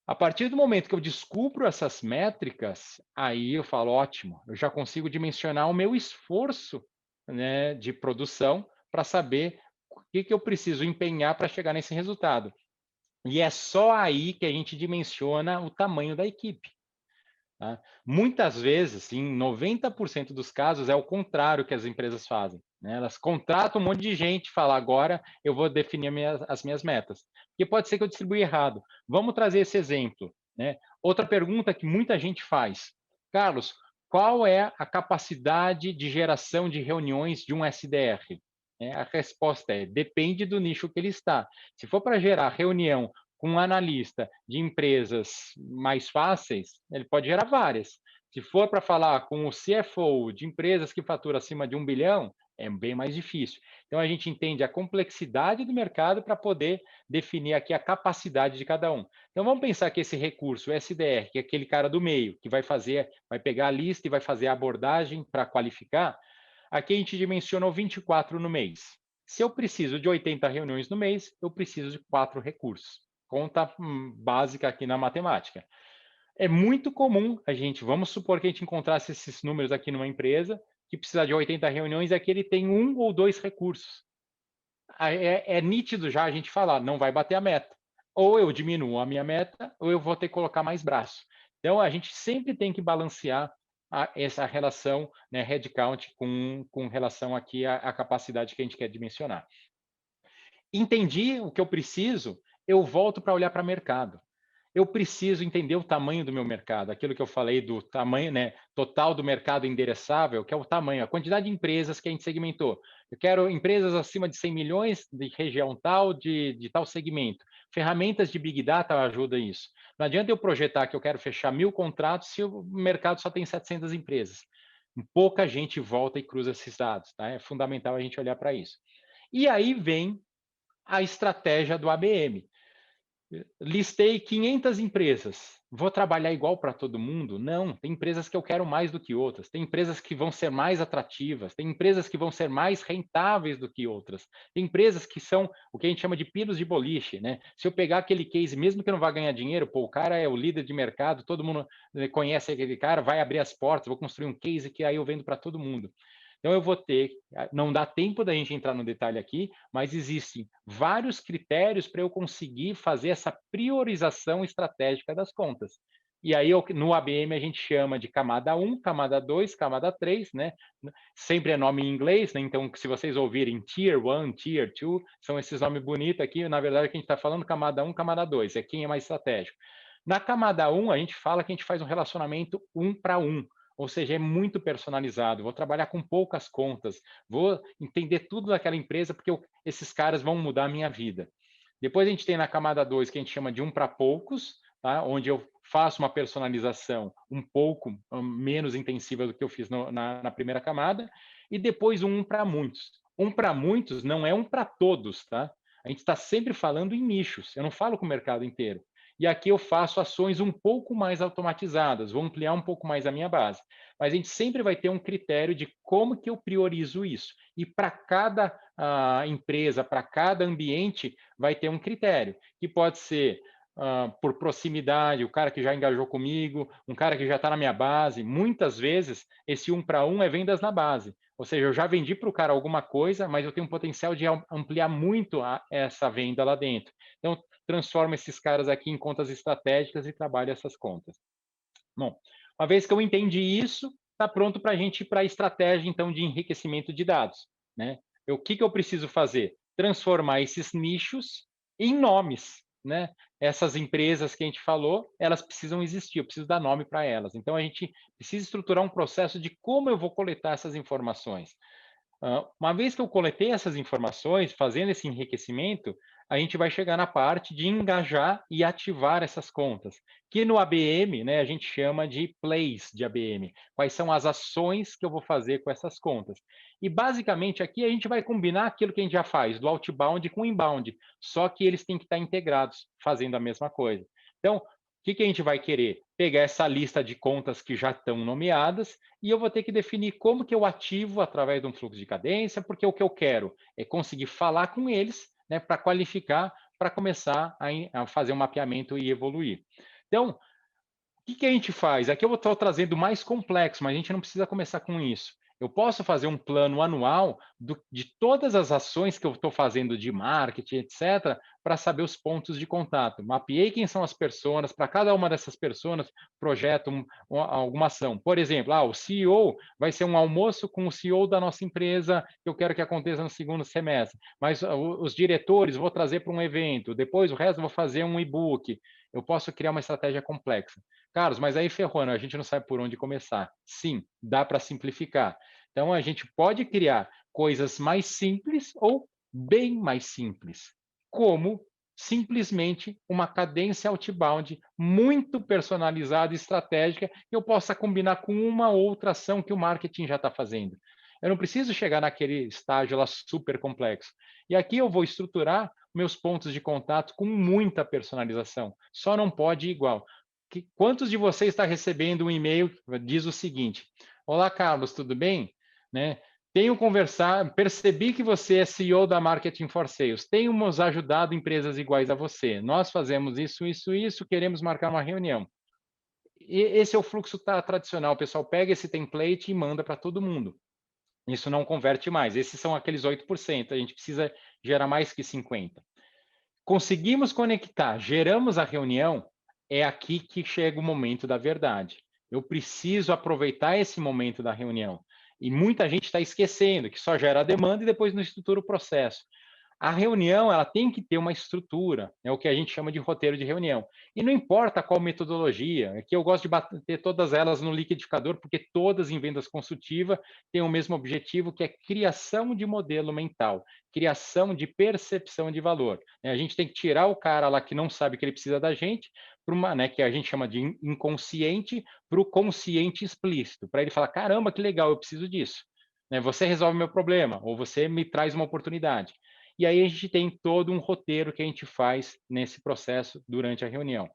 A partir do momento que eu descubro essas métricas, aí eu falo, ótimo, eu já consigo dimensionar o meu esforço, né, de produção para saber o que eu preciso empenhar para chegar nesse resultado. E é só aí que a gente dimensiona o tamanho da equipe. Tá? Muitas vezes, em 90% dos casos, é o contrário que as empresas fazem. Né? Elas contratam um monte de gente e falam, agora eu vou definir as minhas metas. Porque pode ser que eu distribui errado. Vamos trazer esse exemplo. Né? Outra pergunta que muita gente faz. Carlos, qual é a capacidade de geração de reuniões de um SDR? A resposta é, depende do nicho que ele está. Se for para gerar reunião com um analista de empresas mais fáceis, ele pode gerar várias. Se for para falar com o CFO de empresas que faturam acima de 1 bilhão, é bem mais difícil. Então, a gente entende a complexidade do mercado para poder definir aqui a capacidade de cada um. Então, vamos pensar que esse recurso, o SDR, que é aquele cara do meio, que vai pegar a lista e vai fazer a abordagem para qualificar, aqui a gente dimensionou 24 no mês. Se eu preciso de 80 reuniões no mês, eu preciso de 4 recursos. Conta básica aqui na matemática. É muito comum vamos supor que a gente encontrasse esses números aqui numa empresa que precisa de 80 reuniões, é que ele tem 1 ou 2 recursos. É nítido já a gente falar, não vai bater a meta. Ou eu diminuo a minha meta, ou eu vou ter que colocar mais braço. Então, a gente sempre tem que balancear essa relação, né, headcount com relação aqui à capacidade que a gente quer dimensionar. Entendi o que eu preciso, eu volto para olhar para o mercado. Eu preciso entender o tamanho do meu mercado, aquilo que eu falei do tamanho, né, total do mercado endereçável, que é o tamanho, a quantidade de empresas que a gente segmentou. Eu quero empresas acima de 100 milhões, de região tal, de tal segmento. Ferramentas de Big Data ajudam isso. Não adianta eu projetar que eu quero fechar 1.000 contratos se o mercado só tem 700 empresas. Pouca gente volta e cruza esses dados. Tá? É fundamental a gente olhar para isso. E aí vem a estratégia do ABM. Listei 500 empresas. Vou trabalhar igual para todo mundo? Não. Tem empresas que eu quero mais do que outras. Tem empresas que vão ser mais atrativas. Tem empresas que vão ser mais rentáveis do que outras. Tem empresas que são o que a gente chama de pilos de boliche, né? Se eu pegar aquele case, mesmo que eu não vá ganhar dinheiro, o cara é o líder de mercado, todo mundo conhece aquele cara, vai abrir as portas, vou construir um case que aí eu vendo para todo mundo. Então, eu vou ter, não dá tempo da gente entrar no detalhe aqui, mas existem vários critérios para eu conseguir fazer essa priorização estratégica das contas. E aí, no ABM, a gente chama de camada 1, camada 2, camada 3, né? Sempre é nome em inglês, né? Então, se vocês ouvirem Tier 1, Tier 2, são esses nomes bonitos aqui. Na verdade, que a gente está falando camada 1, camada 2, é quem é mais estratégico. Na camada 1, a gente fala que a gente faz um relacionamento 1 para 1. Ou seja, é muito personalizado. Vou trabalhar com poucas contas, vou entender tudo daquela empresa, porque esses caras vão mudar a minha vida. Depois a gente tem na camada 2, que a gente chama de 1 para poucos, tá? Onde eu faço uma personalização um pouco menos intensiva do que eu fiz na primeira camada. E depois 1 para muitos. 1 para muitos não é 1 para todos, tá? A gente está sempre falando em nichos. Eu não falo com o mercado inteiro. E aqui eu faço ações um pouco mais automatizadas, vou ampliar um pouco mais a minha base. Mas a gente sempre vai ter um critério de como que eu priorizo isso. E para cada empresa, para cada ambiente, vai ter um critério, que pode ser por proximidade, o cara que já engajou comigo, um cara que já está na minha base. Muitas vezes, esse 1 para 1 é vendas na base. Ou seja, eu já vendi para o cara alguma coisa, mas eu tenho um potencial de ampliar muito essa venda lá dentro. Então, transformo esses caras aqui em contas estratégicas e trabalho essas contas. Bom, uma vez que eu entendi isso, está pronto para a gente ir para a estratégia, então, de enriquecimento de dados. Né? O que eu preciso fazer? Transformar esses nichos em nomes. Né? Essas empresas que a gente falou, elas precisam existir, eu preciso dar nome para elas. Então, a gente precisa estruturar um processo de como eu vou coletar essas informações. Uma vez que eu coletei essas informações, fazendo esse enriquecimento, a gente vai chegar na parte de engajar e ativar essas contas, que no ABM, né, a gente chama de plays de ABM. Quais são as ações que eu vou fazer com essas contas? E basicamente aqui a gente vai combinar aquilo que a gente já faz, do outbound com o inbound, só que eles têm que estar integrados, fazendo a mesma coisa. Então, o que a gente vai querer? Pegar essa lista de contas que já estão nomeadas e eu vou ter que definir como que eu ativo através de um fluxo de cadência, porque o que eu quero é conseguir falar com eles, né, para qualificar, para começar a fazer um mapeamento e evoluir. Então, o que a gente faz? Aqui eu estou trazendo mais complexo, mas a gente não precisa começar com isso. Eu posso fazer um plano anual de todas as ações que eu estou fazendo de marketing, etc., para saber os pontos de contato. Mapeei quem são as pessoas, para cada uma dessas pessoas, projeto alguma ação. Por exemplo, o CEO vai ser um almoço com o CEO da nossa empresa, que eu quero que aconteça no segundo semestre. Mas os diretores vou trazer para um evento, depois o resto vou fazer um e-book. Eu posso criar uma estratégia complexa. Carlos, mas aí ferrou, né? A gente não sabe por onde começar. Sim, dá para simplificar. Então, a gente pode criar coisas mais simples ou bem mais simples, como simplesmente uma cadência outbound muito personalizada e estratégica que eu possa combinar com uma outra ação que o marketing já está fazendo. Eu não preciso chegar naquele estágio lá super complexo. E aqui eu vou estruturar meus pontos de contato com muita personalização. Só não pode ir igual. Quantos de vocês está recebendo um e-mail que diz o seguinte: Olá, Carlos, tudo bem? Né? Tenho conversado, percebi que você é CEO da Marketing for Sales. Tenho nos ajudado empresas iguais a você. Nós fazemos isso, isso, isso, queremos marcar uma reunião. E esse é o fluxo tradicional. O pessoal pega esse template e manda para todo mundo. Isso não converte mais. Esses são aqueles 8%. A gente precisa gerar mais que 50%. Conseguimos conectar, geramos a reunião, é aqui que chega o momento da verdade. Eu preciso aproveitar esse momento da reunião. E muita gente está esquecendo que só gera a demanda e depois não estrutura o processo. A reunião ela tem que ter uma estrutura, é o que a gente chama de roteiro de reunião. E não importa qual metodologia, é que eu gosto de bater todas elas no liquidificador, porque todas em vendas consultiva têm o mesmo objetivo, que é criação de modelo mental, criação de percepção de valor. A gente tem que tirar o cara lá que não sabe que ele precisa da gente, para uma, né, que a gente chama de inconsciente, para o consciente explícito, para ele falar: caramba, que legal, eu preciso disso. Você resolve meu problema, ou você me traz uma oportunidade. E aí a gente tem todo um roteiro que a gente faz nesse processo durante a reunião.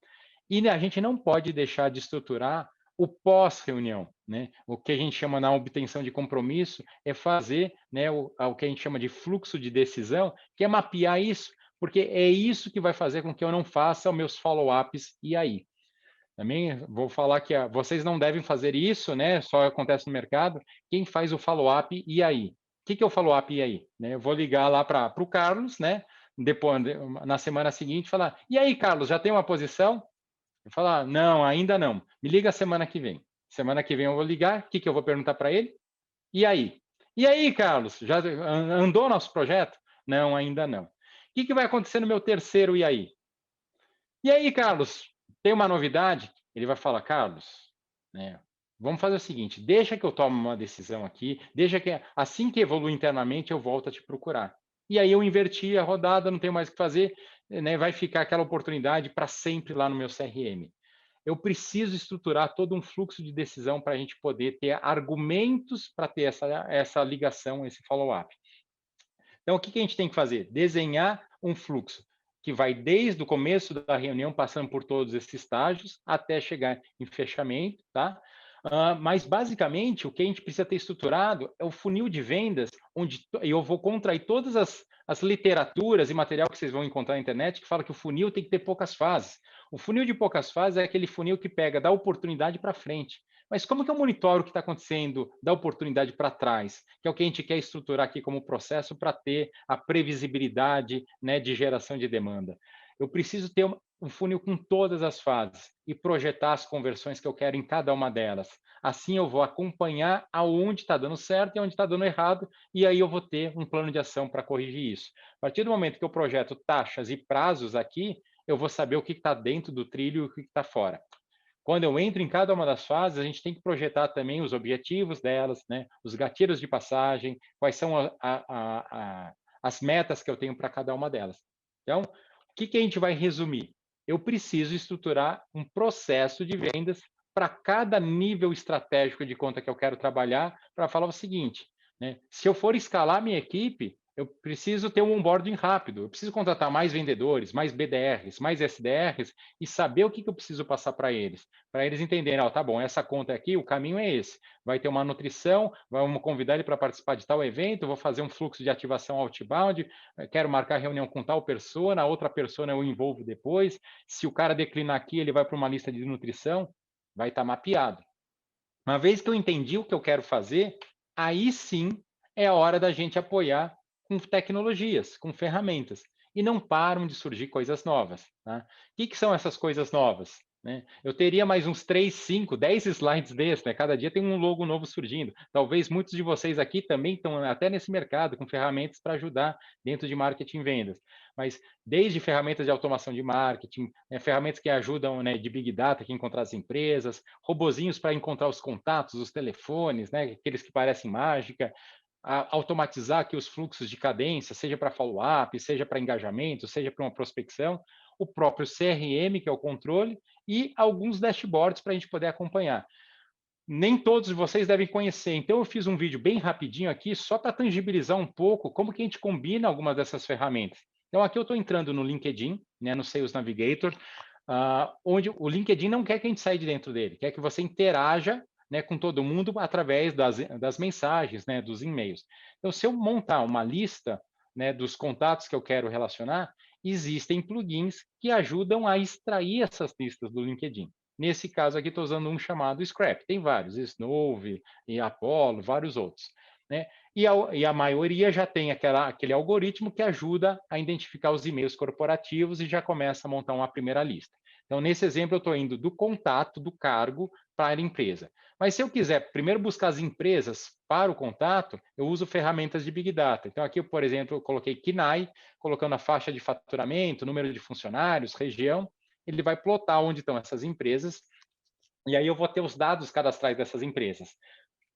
E a gente não pode deixar de estruturar o pós-reunião. Né? O que a gente chama na obtenção de compromisso é fazer, né, o que a gente chama de fluxo de decisão, que é mapear isso, porque é isso que vai fazer com que eu não faça os meus follow-ups e aí. Também vou falar que vocês não devem fazer isso, né? Só acontece no mercado. Quem faz o follow-up e aí? O que é o follow-up e aí? Né? Eu vou ligar lá para o Carlos, né? Depois, na semana seguinte, falar: e aí, Carlos, já tem uma posição? Eu falar: não, ainda não. Me liga semana que vem. Semana que vem eu vou ligar. O que eu vou perguntar para ele? E aí? E aí, Carlos, já andou nosso projeto? Não, ainda não. O que vai acontecer no meu terceiro e aí? E aí, Carlos, tem uma novidade? Ele vai falar: Carlos, né, vamos fazer o seguinte, deixa que eu tome uma decisão aqui, deixa que assim que evoluir internamente eu volto a te procurar. E aí eu inverti a rodada, não tenho mais o que fazer, né, vai ficar aquela oportunidade para sempre lá no meu CRM. Eu preciso estruturar todo um fluxo de decisão para a gente poder ter argumentos para ter essa ligação, esse follow-up. Então, o que a gente tem que fazer? Desenhar um fluxo. que vai desde o começo da reunião, passando por todos esses estágios, até chegar em fechamento, tá? Mas, basicamente, o que a gente precisa ter estruturado é o funil de vendas, onde eu vou contrair todas as literaturas e material que vocês vão encontrar na internet, que fala que o funil tem que ter poucas fases. O funil de poucas fases é aquele funil que pega da oportunidade para frente. Mas como que eu monitoro o que está acontecendo da oportunidade para trás? Que é o que a gente quer estruturar aqui como processo para ter a previsibilidade, né, de geração de demanda. Eu preciso ter um funil com todas as fases e projetar as conversões que eu quero em cada uma delas. Assim eu vou acompanhar aonde está dando certo e onde está dando errado, e aí eu vou ter um plano de ação para corrigir isso. A partir do momento que eu projeto taxas e prazos aqui, eu vou saber o que está dentro do trilho e o que está fora. Quando eu entro em cada uma das fases, a gente tem que projetar também os objetivos delas, né? Os gatilhos de passagem, quais são as metas que eu tenho para cada uma delas. Então, o que a gente vai resumir? Eu preciso estruturar um processo de vendas para cada nível estratégico de conta que eu quero trabalhar, para falar o seguinte, né? Se eu for escalar minha equipe, eu preciso ter um onboarding rápido, eu preciso contratar mais vendedores, mais BDRs, mais SDRs e saber o que eu preciso passar para eles entenderem, tá bom, essa conta aqui, o caminho é esse, vai ter uma nutrição, vamos convidar ele para participar de tal evento, vou fazer um fluxo de ativação outbound, quero marcar reunião com tal persona, a outra persona eu envolvo depois, se o cara declinar aqui, ele vai para uma lista de nutrição, vai estar mapeado. Uma vez que eu entendi o que eu quero fazer, aí sim é a hora da gente apoiar com tecnologias, com ferramentas. E não param de surgir coisas novas. Tá? O que são essas coisas novas? Né? Eu teria mais uns 3, 5, 10 slides desses, né? Cada dia tem um logo novo surgindo. Talvez muitos de vocês aqui também estão até nesse mercado com ferramentas para ajudar dentro de marketing e vendas. Mas desde ferramentas de automação de marketing, ferramentas que ajudam, né, de Big Data, que encontrar as empresas, robozinhos para encontrar os contatos, os telefones, né, aqueles que parecem mágica, automatizar aqui os fluxos de cadência, seja para follow-up, seja para engajamento, seja para uma prospecção, o próprio CRM, que é o controle, e alguns dashboards para a gente poder acompanhar. Nem todos de vocês devem conhecer, então eu fiz um vídeo bem rapidinho aqui, só para tangibilizar um pouco como que a gente combina algumas dessas ferramentas. Então aqui eu estou entrando no LinkedIn, né, no Sales Navigator, onde o LinkedIn não quer que a gente saia de dentro dele, quer que você interaja, né, com todo mundo através das mensagens, né, dos e-mails. Então, se eu montar uma lista, né, dos contatos que eu quero relacionar, existem plugins que ajudam a extrair essas listas do LinkedIn. Nesse caso aqui, estou usando um chamado Scrap. Tem vários, Snove, e Apollo, vários outros. Né? E a maioria já tem aquele algoritmo que ajuda a identificar os e-mails corporativos e já começa a montar uma primeira lista. Então, nesse exemplo, eu estou indo do contato, do cargo, para a empresa. Mas se eu quiser primeiro buscar as empresas para o contato, eu uso ferramentas de Big Data. Então, aqui, por exemplo, eu coloquei KINAI, colocando a faixa de faturamento, número de funcionários, região, ele vai plotar onde estão essas empresas, e aí eu vou ter os dados cadastrais dessas empresas.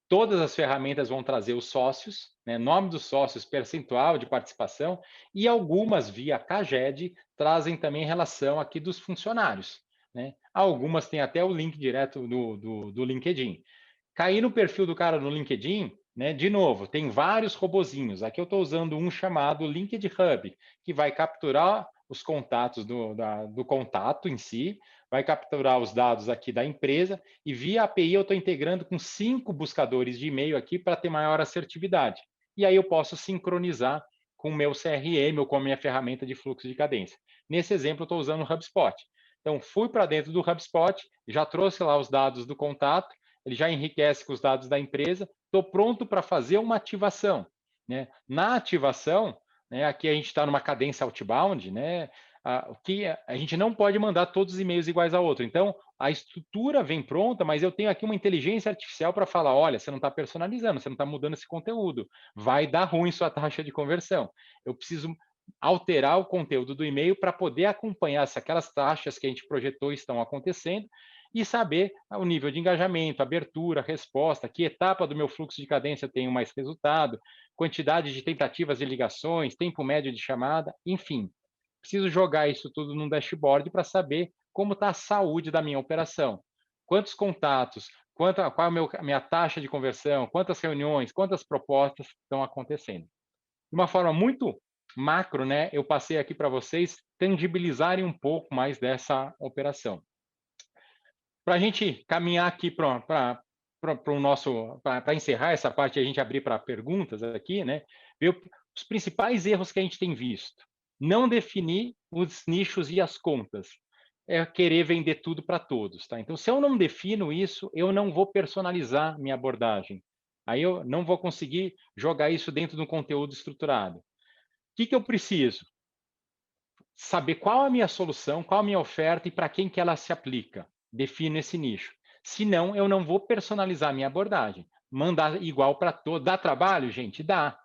Todas as ferramentas vão trazer os sócios, né, nome dos sócios, percentual de participação, e algumas, via CAGED, trazem também relação aqui dos funcionários. Né? Algumas têm até o link direto do LinkedIn. Cair no perfil do cara no LinkedIn, né, de novo, tem vários robozinhos. Aqui eu estou usando um chamado LinkedIn Hub, que vai capturar os contatos do contato em si, vai capturar os dados aqui da empresa e via API eu estou integrando com 5 buscadores de e-mail aqui para ter maior assertividade. E aí eu posso sincronizar com o meu CRM ou com a minha ferramenta de fluxo de cadência. Nesse exemplo, eu estou usando o HubSpot. Então, fui para dentro do HubSpot, já trouxe lá os dados do contato, ele já enriquece com os dados da empresa, estou pronto para fazer uma ativação. Né? Na ativação, né, aqui a gente está numa cadência outbound, né, a gente não pode mandar todos os e-mails iguais ao outro. Então, a estrutura vem pronta, mas eu tenho aqui uma inteligência artificial para falar, olha, você não está personalizando, você não está mudando esse conteúdo, vai dar ruim sua taxa de conversão. Eu preciso alterar o conteúdo do e-mail para poder acompanhar se aquelas taxas que a gente projetou estão acontecendo e saber o nível de engajamento, abertura, resposta, que etapa do meu fluxo de cadência eu tenho mais resultado, quantidade de tentativas de ligações, tempo médio de chamada, enfim. Preciso jogar isso tudo num dashboard para saber como está a saúde da minha operação. Quantos contatos, qual é a minha taxa de conversão, quantas reuniões, quantas propostas estão acontecendo. De uma forma muito macro, né, eu passei aqui para vocês tangibilizarem um pouco mais dessa operação. Para a gente caminhar aqui para o nosso, para encerrar essa parte e a gente abrir para perguntas aqui, né, ver os principais erros que a gente tem visto. Não definir os nichos e as contas. É querer vender tudo para todos, tá? Então, se eu não defino isso, eu não vou personalizar minha abordagem. Aí eu não vou conseguir jogar isso dentro de um conteúdo estruturado. O que eu preciso? Saber qual a minha solução, qual a minha oferta e para quem que ela se aplica. Defino esse nicho. Senão, eu não vou personalizar a minha abordagem. Mandar igual para todos. Dá trabalho, gente? Dá.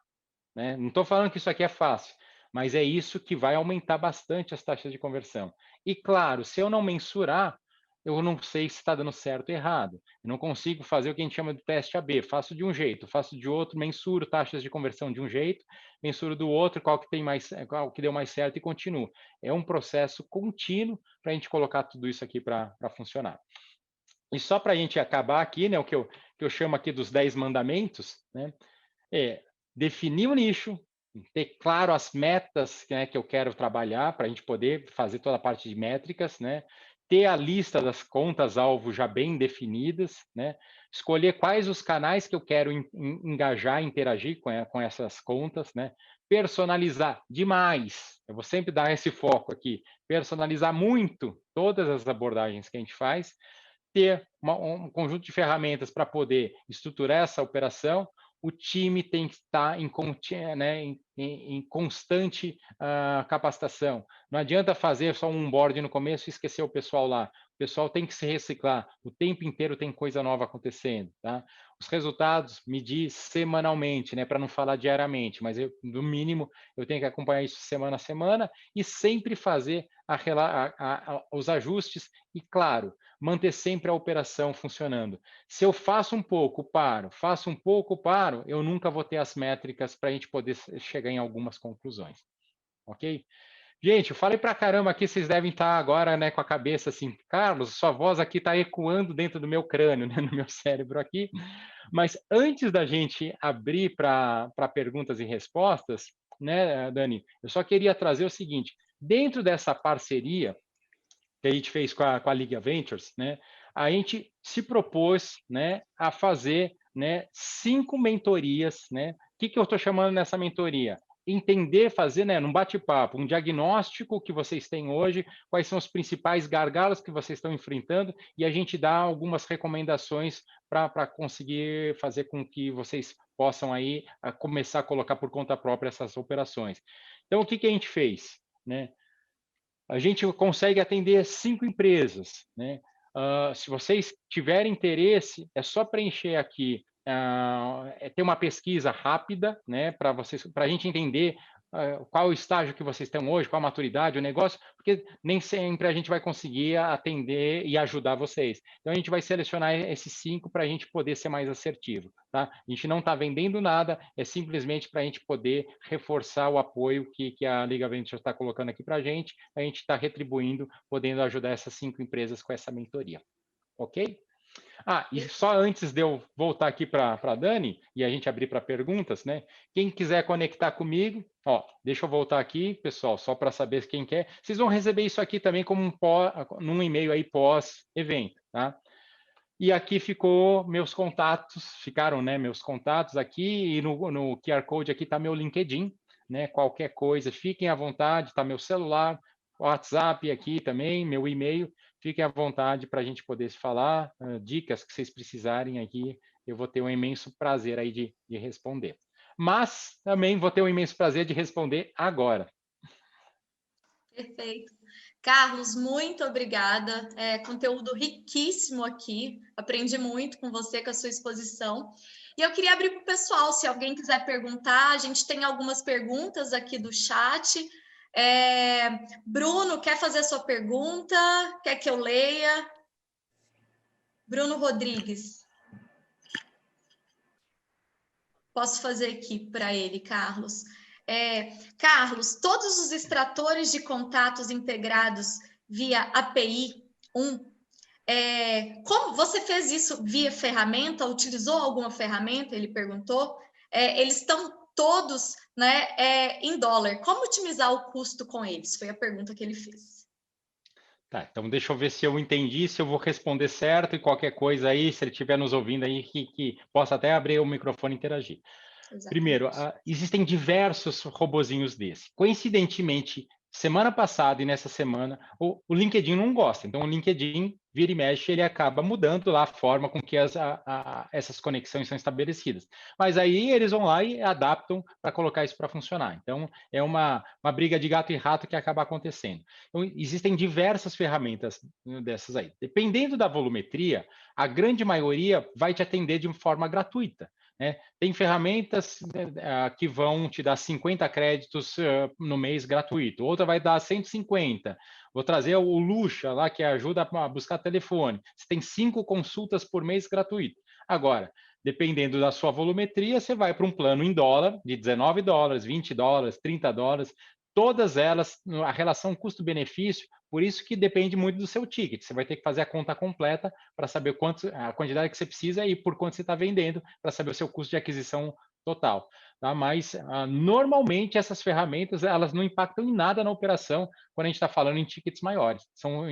Né? Não estou falando que isso aqui é fácil, mas é isso que vai aumentar bastante as taxas de conversão. E claro, se eu não mensurar, eu não sei se está dando certo ou errado. Eu não consigo fazer o que a gente chama de teste AB. Faço de um jeito, faço de outro, mensuro taxas de conversão de um jeito, mensuro do outro, qual que deu mais certo e continuo. É um processo contínuo para a gente colocar tudo isso aqui para funcionar. E só para a gente acabar aqui, né, o que eu chamo aqui dos 10 mandamentos, né, é definir o nicho, ter claro as metas, né, que eu quero trabalhar para a gente poder fazer toda a parte de métricas, né? Ter a lista das contas-alvo já bem definidas, né? Escolher quais os canais que eu quero engajar, interagir com essas contas, né? Personalizar demais. Eu vou sempre dar esse foco aqui. Personalizar muito todas as abordagens que a gente faz. Ter um conjunto de ferramentas para poder estruturar essa operação. O time tem que estar em constante capacitação. Não adianta fazer só um onboard no começo e esquecer o pessoal lá. O pessoal tem que se reciclar. O tempo inteiro tem coisa nova acontecendo. Tá? Os resultados, medir semanalmente, né, para não falar diariamente, mas no mínimo eu tenho que acompanhar isso semana a semana e sempre fazer os ajustes e, claro, manter sempre a operação funcionando. Se eu faço um pouco, paro, eu nunca vou ter as métricas para a gente poder chegar em algumas conclusões. Ok? Gente, eu falei para caramba aqui, vocês devem estar agora, né, com a cabeça assim, Carlos, sua voz aqui está ecoando dentro do meu crânio, né, no meu cérebro aqui. Mas antes da gente abrir para perguntas e respostas, né, Dani, eu só queria trazer o seguinte: dentro dessa parceria que a gente fez com a Liga Ventures, né, a gente se propôs, né, a fazer, né, 5 mentorias, né? O que eu estou chamando nessa mentoria? Entender, fazer, né, num bate-papo, um diagnóstico que vocês têm hoje, quais são os principais gargalos que vocês estão enfrentando, e a gente dá algumas recomendações para conseguir fazer com que vocês possam aí começar a colocar por conta própria essas operações. Então, o que a gente fez, né? A gente consegue atender 5 empresas, né? Se vocês tiverem interesse, é só preencher aqui, ter uma pesquisa rápida, né, para a gente entender qual o estágio que vocês estão hoje, qual a maturidade, o negócio, porque nem sempre a gente vai conseguir atender e ajudar vocês. Então, a gente vai selecionar esses 5 para a gente poder ser mais assertivo. Tá? A gente não está vendendo nada, é simplesmente para a gente poder reforçar o apoio que a Liga Ventures está colocando aqui para a gente está retribuindo, podendo ajudar essas 5 empresas com essa mentoria. Ok? E só antes de eu voltar aqui para a Dani e a gente abrir para perguntas, né? Quem quiser conectar comigo, deixa eu voltar aqui, pessoal, só para saber quem quer. Vocês vão receber isso aqui também como num e-mail aí pós-evento, tá? E aqui ficou meus contatos, ficaram, né, meus contatos aqui, e no QR Code aqui está meu LinkedIn, né? Qualquer coisa, fiquem à vontade, está meu celular, WhatsApp aqui também, meu e-mail, fiquem à vontade para a gente poder se falar, dicas que vocês precisarem aqui, eu vou ter um imenso prazer aí de responder. Mas também vou ter um imenso prazer de responder agora. Perfeito. Carlos, muito obrigada. Conteúdo riquíssimo aqui. Aprendi muito com você, com a sua exposição. E eu queria abrir para o pessoal, se alguém quiser perguntar. A gente tem algumas perguntas aqui do chat. Bruno, quer fazer a sua pergunta? Quer que eu leia? Bruno Rodrigues. Posso fazer aqui para ele, Carlos. Carlos, todos os extratores de contatos integrados via API 1, como você fez isso via ferramenta? Utilizou alguma ferramenta? Ele perguntou. Eles estão todos, né, em dólar. Como otimizar o custo com eles? Foi a pergunta que ele fez. Tá, então deixa eu ver se eu entendi, se eu vou responder certo e qualquer coisa aí, se ele estiver nos ouvindo aí, que possa até abrir o microfone e interagir. Primeiro, Exatamente. existem diversos robozinhos desse. Coincidentemente, semana passada e nessa semana, o LinkedIn não gosta. Então, o LinkedIn, vira e mexe, ele acaba mudando lá a forma com que essas conexões são estabelecidas. Mas aí eles vão lá e adaptam para colocar isso para funcionar. Então, é uma briga de gato e rato que acaba acontecendo. Então, existem diversas ferramentas dessas aí. Dependendo da volumetria, a grande maioria vai te atender de forma gratuita. Tem ferramentas que vão te dar 50 créditos no mês gratuito, outra vai dar 150. Vou trazer o Luxa lá, que ajuda a buscar telefone. Você tem 5 consultas por mês gratuito. Agora, dependendo da sua volumetria, você vai para um plano em dólar, de $19, $20, $30. Todas elas, a relação custo-benefício, por isso que depende muito do seu ticket. Você vai ter que fazer a conta completa para saber a quantidade que você precisa e por quanto você está vendendo, para saber o seu custo de aquisição total. Tá? Mas, normalmente, essas ferramentas elas não impactam em nada na operação quando a gente está falando em tickets maiores. Um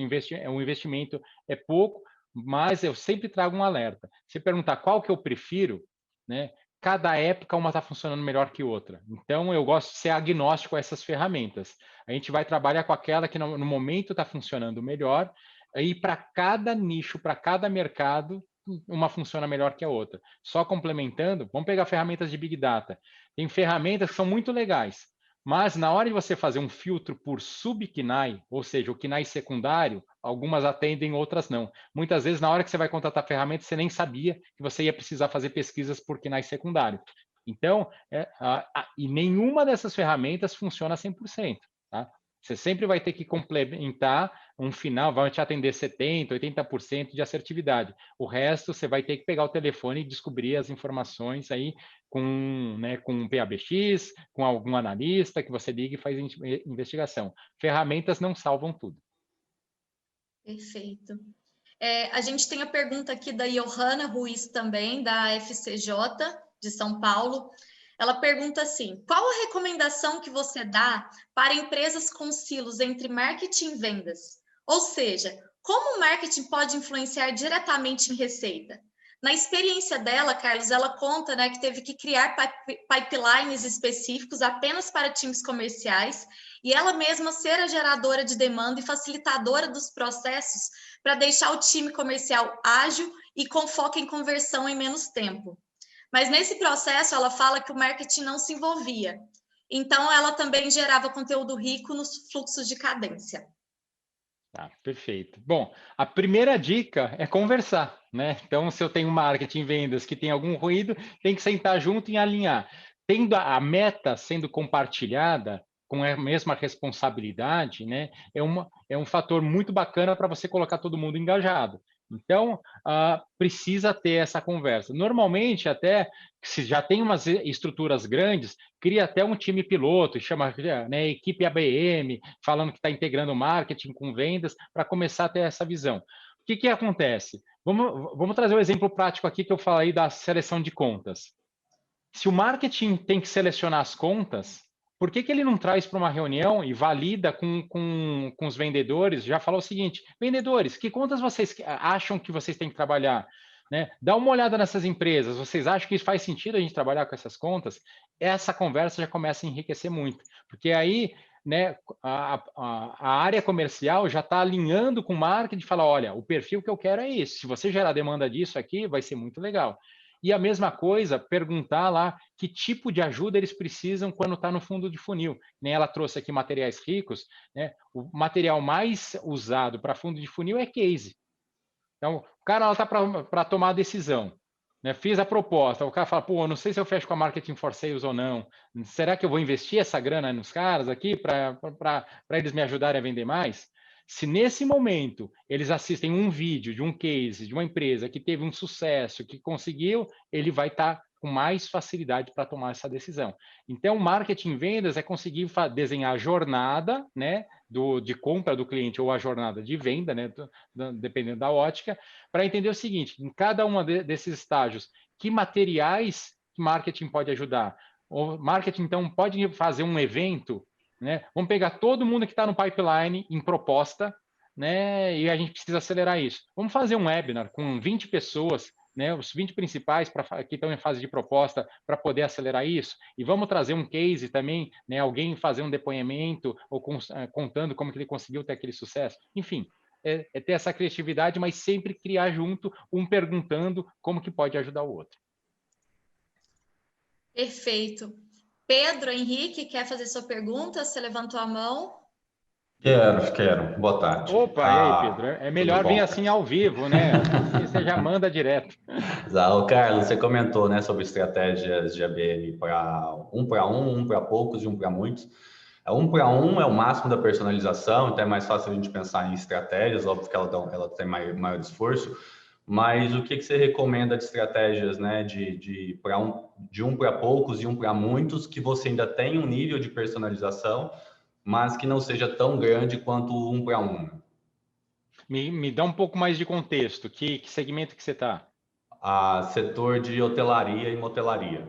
investimento é pouco, mas eu sempre trago um alerta. Se perguntar qual que eu prefiro, né? Cada época uma está funcionando melhor que outra. Então, eu gosto de ser agnóstico a essas ferramentas. A gente vai trabalhar com aquela que no momento está funcionando melhor, e para cada nicho, para cada mercado, uma funciona melhor que a outra. Só complementando, vamos pegar ferramentas de Big Data. Tem ferramentas que são muito legais, mas na hora de você fazer um filtro por sub-KNAI, ou seja, o KNAI secundário, algumas atendem, outras não. Muitas vezes, na hora que você vai contratar ferramenta, você nem sabia que você ia precisar fazer pesquisas por KNAI secundário. Então, e nenhuma dessas ferramentas funciona 100%. Tá? Você sempre vai ter que complementar um final, vai te atender 70%, 80% de assertividade. O resto, você vai ter que pegar o telefone e descobrir as informações aí com um PABX, com algum analista que você liga e faz investigação. Ferramentas não salvam tudo. Perfeito. A gente tem a pergunta aqui da Johanna Ruiz também, da FCJ de São Paulo. Ela pergunta assim: qual a recomendação que você dá para empresas com silos entre marketing e vendas? Ou seja, como o marketing pode influenciar diretamente em receita? Na experiência dela, Carlos, ela conta, né, que teve que criar pipelines específicos apenas para times comerciais e ela mesma ser a geradora de demanda e facilitadora dos processos para deixar o time comercial ágil e com foco em conversão em menos tempo. Mas nesse processo, ela fala que o marketing não se envolvia. Então, ela também gerava conteúdo rico nos fluxos de cadência. Tá, perfeito. Bom, a primeira dica é conversar, né? Então, se eu tenho marketing, vendas que tem algum ruído, tem que sentar junto e alinhar. Tendo a meta sendo compartilhada, com a mesma responsabilidade, né? É um fator muito bacana para você colocar todo mundo engajado. Então, precisa ter essa conversa. Normalmente, até se já tem umas estruturas grandes, cria até um time piloto, chama, né, equipe ABM, falando que está integrando marketing com vendas, para começar a ter essa visão. O que acontece? Vamos trazer um exemplo prático aqui que eu falei da seleção de contas. Se o marketing tem que selecionar as contas, por que ele não traz para uma reunião e valida com os vendedores? Já falou o seguinte: vendedores, que contas vocês acham que vocês têm que trabalhar? Né? Dá uma olhada nessas empresas, vocês acham que faz sentido a gente trabalhar com essas contas? Essa conversa já começa a enriquecer muito, porque aí, né, a área comercial já está alinhando com o marketing e fala: olha, o perfil que eu quero é esse, se você gerar demanda disso aqui, vai ser muito legal. E a mesma coisa, perguntar lá que tipo de ajuda eles precisam quando está no fundo de funil. Nem ela trouxe aqui materiais ricos, né? O material mais usado para fundo de funil é case. Então, o cara está para tomar a decisão. Né? Fiz a proposta, o cara fala: pô, não sei se eu fecho com a Marketing for Sales ou não. Será que eu vou investir essa grana nos caras aqui para eles me ajudarem a vender mais? Se nesse momento eles assistem um vídeo de um case, de uma empresa que teve um sucesso, que conseguiu, ele vai estar com mais facilidade para tomar essa decisão. Então, marketing vendas é conseguir desenhar a jornada, né, de compra do cliente ou a jornada de venda, né, dependendo da ótica, para entender o seguinte: em cada um desses estágios, que materiais que marketing pode ajudar? O marketing, então, pode fazer um evento, né? Vamos pegar todo mundo que está no pipeline em proposta, né? E a gente precisa acelerar isso. Vamos fazer um webinar com 20 pessoas, né? Os 20 principais que estão em fase de proposta para poder acelerar isso. E vamos trazer um case também, né? Alguém fazer um depoimento ou contando como que ele conseguiu ter aquele sucesso. Enfim, é ter essa criatividade, mas sempre criar junto, um perguntando como que pode ajudar o outro. Perfeito. Pedro Henrique, quer fazer sua pergunta? Você levantou a mão. Quero. Boa tarde. Opa, e aí, Pedro? É melhor vir assim ao vivo, né? Assim você já manda direto. O Carlos, você comentou, né, sobre estratégias de ABM para um, para poucos e um para muitos. Um para um é o máximo da personalização, então é mais fácil a gente pensar em estratégias, óbvio que ela tem maior esforço, mas o que você recomenda de estratégias, né, de um para poucos e um para muitos, que você ainda tem um nível de personalização, mas que não seja tão grande quanto um para um? Me dá um pouco mais de contexto. Que segmento que você está? Setor de hotelaria e motelaria.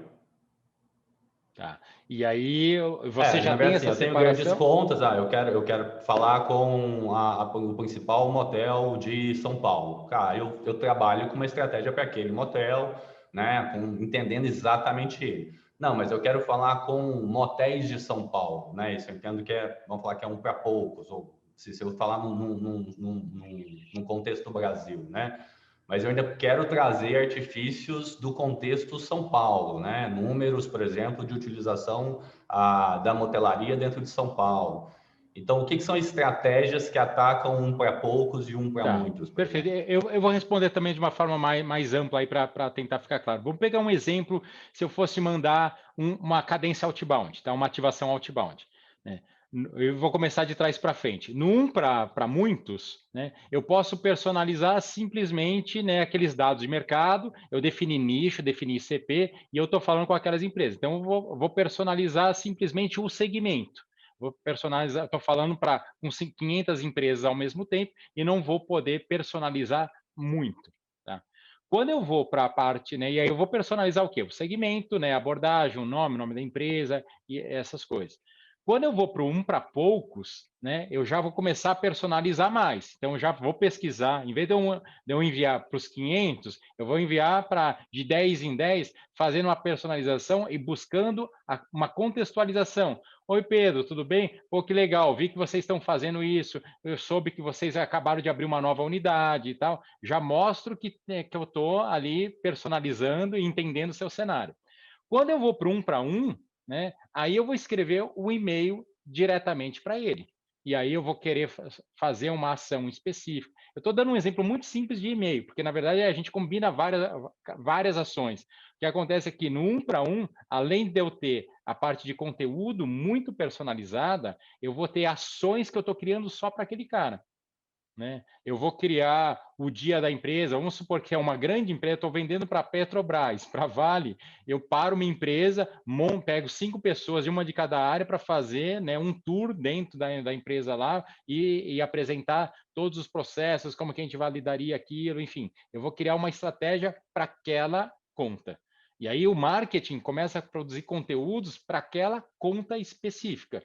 Tá. E aí você já tem assim, essa eu tenho separação? grandes contas. Eu quero falar com o principal motel de São Paulo. Cara, eu trabalho com uma estratégia para aquele motel, né? Entendendo exatamente ele. Não, mas eu quero falar com motéis de São Paulo, né? Isso eu entendo que vamos falar que é um para poucos, ou se eu falar num contexto do Brasil, né? Mas eu ainda quero trazer artifícios do contexto São Paulo, né? Números, por exemplo, de utilização da motelaria dentro de São Paulo. Então, o que são estratégias que atacam um para poucos e um para muitos? Perfeito. Eu vou responder também de uma forma mais ampla aí para tentar ficar claro. Vamos pegar um exemplo, se eu fosse mandar uma cadência outbound, tá? Uma ativação outbound, né? Eu vou começar de trás para frente. No um para muitos, né, eu posso personalizar simplesmente, né, aqueles dados de mercado, eu defini nicho, defini ICP, e eu estou falando com aquelas empresas. Então, eu vou personalizar simplesmente o segmento. Vou personalizar, estou falando para 500 empresas ao mesmo tempo e não vou poder personalizar muito. Tá? Quando eu vou para a parte, né, e aí eu vou personalizar o quê? O segmento, né, abordagem, o nome da empresa e essas coisas. Quando eu vou para o um para poucos, né, eu já vou começar a personalizar mais. Então, eu já vou pesquisar, em vez de eu enviar para os 500, eu vou enviar para de 10 em 10, fazendo uma personalização e buscando uma contextualização. Oi, Pedro, tudo bem? Pô, que legal, vi que vocês estão fazendo isso, eu soube que vocês acabaram de abrir uma nova unidade e tal. Já mostro que eu estou ali personalizando e entendendo o seu cenário. Quando eu vou para um, né, aí eu vou escrever o e-mail diretamente para ele. E aí eu vou querer fazer uma ação específica. Eu estou dando um exemplo muito simples de e-mail, porque na verdade a gente combina várias ações. O que acontece é que no um para um, além de eu ter a parte de conteúdo muito personalizada, eu vou ter ações que eu estou criando só para aquele cara. Né? Eu vou criar o dia da empresa, vamos supor que é uma grande empresa, estou vendendo para a Petrobras, para a Vale, eu paro uma empresa, pego 5 pessoas, uma de cada área, para fazer, né, um tour dentro da empresa lá e apresentar todos os processos, como que a gente validaria aquilo, enfim. Eu vou criar uma estratégia para aquela conta. E aí o marketing começa a produzir conteúdos para aquela conta específica.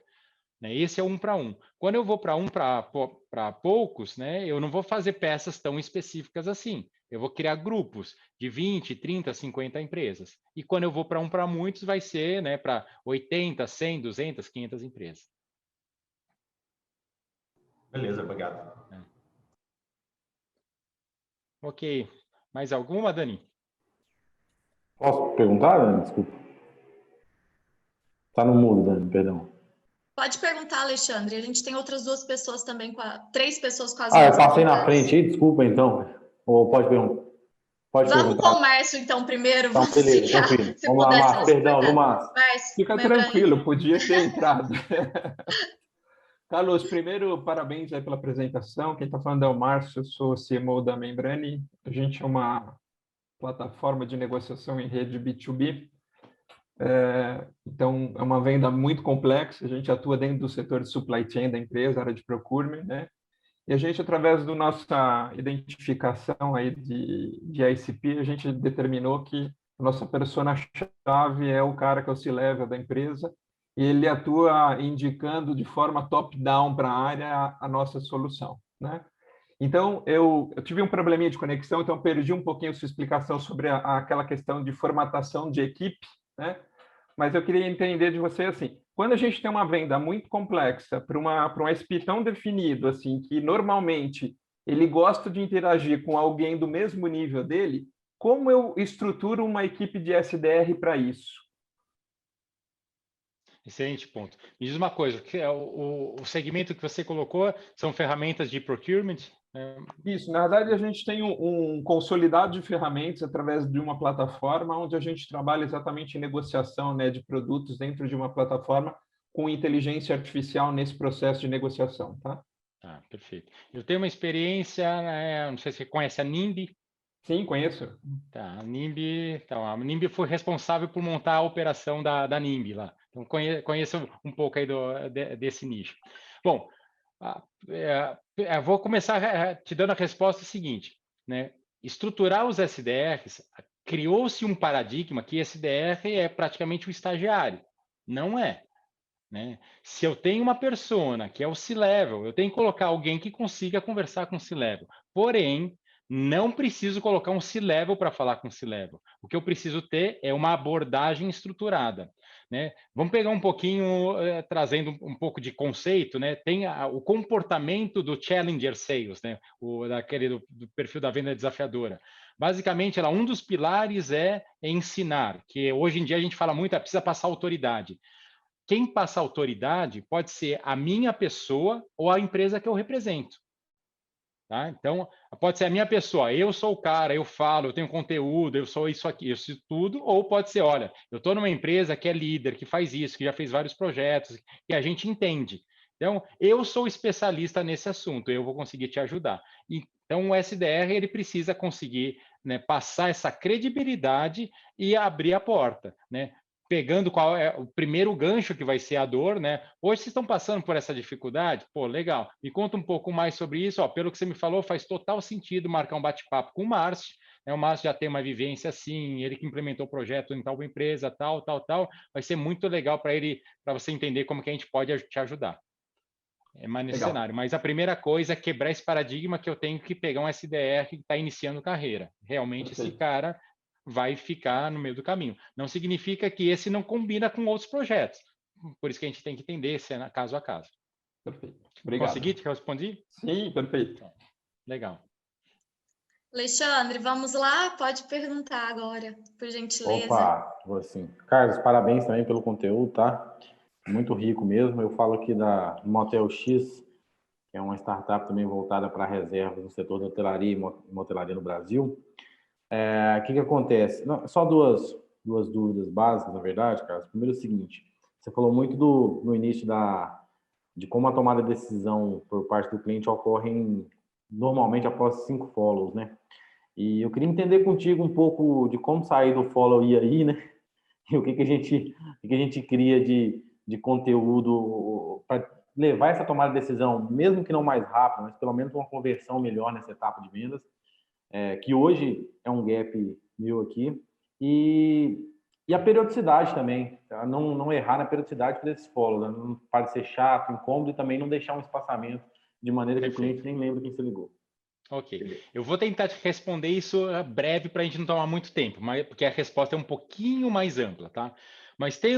Esse é um para um. Quando eu vou para um para poucos, né, eu não vou fazer peças tão específicas assim. Eu vou criar grupos de 20, 30, 50 empresas. E quando eu vou para um para muitos, vai ser, né, para 80, 100, 200, 500 empresas. Beleza, obrigado. Ok. Mais alguma, Dani? Posso perguntar, Dani? Desculpa. Está no mudo, Dani, perdão. Pode perguntar, Alexandre. A gente tem outras 2 pessoas também, 3 pessoas com as eu mãos passei na levantadas. frente aí, desculpa então. Ou pode perguntar? Vamos perguntar. Com o Márcio, então, primeiro. Então, beleza, confio. Vamos lá, Márcio. Perdão, Márcio. Fica tranquilo, podia ter entrado. Carlos, primeiro, parabéns aí pela apresentação. Quem está falando é o Márcio, eu sou CMO da Membrane. A gente é uma plataforma de negociação em rede B2B. Então, é uma venda muito complexa. A gente atua dentro do setor de supply chain da empresa, área de procurement, né? E a gente, através da nossa identificação aí de ICP, a gente determinou que A nossa persona-chave é o cara que é o C-level da empresa, e ele atua indicando de forma top-down para a área a nossa solução, né? Então, eu tive um probleminha de conexão, então perdi um pouquinho a sua explicação sobre aquela questão de formatação de equipe, né? Mas eu queria entender de você, assim, quando a gente tem uma venda muito complexa para um SP tão definido, assim, que normalmente ele gosta de interagir com alguém do mesmo nível dele, como eu estruturo uma equipe de SDR para isso? Excelente ponto. Me diz uma coisa, que é o segmento que você colocou são ferramentas de procurement? Isso, na verdade, a gente tem um consolidado de ferramentas através de uma plataforma onde a gente trabalha exatamente em negociação, né, de produtos dentro de uma plataforma com inteligência artificial nesse processo de negociação, tá? Ah, perfeito. Eu tenho uma experiência, não sei se você conhece a NIMBY. Sim, conheço. Tá, então, a NIMBY foi responsável por montar a operação da NIMBY lá. Então, conheço um pouco aí desse nicho. Bom, vou começar te dando a resposta seguinte, né? Estruturar os SDRs, criou-se um paradigma que SDR é praticamente o estagiário. Não é, né? Se eu tenho uma persona que é o C-level, eu tenho que colocar alguém que consiga conversar com o C-level. Porém, não preciso colocar um C-level para falar com o C-level. O que eu preciso ter é uma abordagem estruturada, né? Vamos pegar um pouquinho, trazendo um pouco de conceito, né? Tem o comportamento do Challenger Sales, né? Do perfil da venda desafiadora. Basicamente, um dos pilares é ensinar, que hoje em dia a gente fala muito, precisa passar autoridade. Quem passa autoridade pode ser a minha pessoa ou a empresa que eu represento. Tá? Então, pode ser a minha pessoa, eu sou o cara, eu falo, eu tenho conteúdo, eu sou isso aqui, isso tudo, ou pode ser, olha, eu estou numa empresa que é líder, que faz isso, que já fez vários projetos, que a gente entende. Então, eu sou especialista nesse assunto, eu vou conseguir te ajudar. Então, o SDR ele precisa conseguir, né, passar essa credibilidade e abrir a porta, né? Pegando qual é o primeiro gancho que vai ser a dor, né? Hoje vocês estão passando por essa dificuldade? Pô, legal. Me conta um pouco mais sobre isso. Ó, pelo que você me falou, faz total sentido marcar um bate-papo com o Márcio. Né? O Márcio já tem uma vivência assim, ele que implementou o projeto em tal empresa, tal. Vai ser muito legal para você entender como que a gente pode te ajudar. É mais nesse cenário. Mas a primeira coisa é quebrar esse paradigma que eu tenho que pegar um SDR que está iniciando carreira. Realmente, esse cara vai ficar no meio do caminho. Não significa que esse não combina com outros projetos. Por isso que a gente tem que entender se é caso a caso. Perfeito. Obrigado. Consegui? Te respondi? Sim, perfeito. Legal. Alexandre, vamos lá? Pode perguntar agora, por gentileza. Opa, vou sim. Carlos, parabéns também pelo conteúdo, tá? Muito rico mesmo. Eu falo aqui da Motel X, que é uma startup também voltada para reservas no setor da hotelaria e motelaria no Brasil. O que acontece? Não, só duas dúvidas básicas, na verdade, Carlos. Primeiro é o seguinte, você falou muito no início de como a tomada de decisão por parte do cliente ocorre normalmente após 5 follows, né? E eu queria entender contigo um pouco de como sair do follow e aí, né? E o que a gente cria de conteúdo para levar essa tomada de decisão, mesmo que não mais rápido, mas pelo menos uma conversão melhor nessa etapa de vendas, que hoje é um gap meu aqui. E a periodicidade também, tá? Não errar na periodicidade desses follows, né? Não parecer chato, incômodo e também não deixar um espaçamento de maneira que o cliente nem lembra quem se ligou. Ok. Eu vou tentar te responder isso breve para a gente não tomar muito tempo, porque a resposta é um pouquinho mais ampla, tá? Mas tem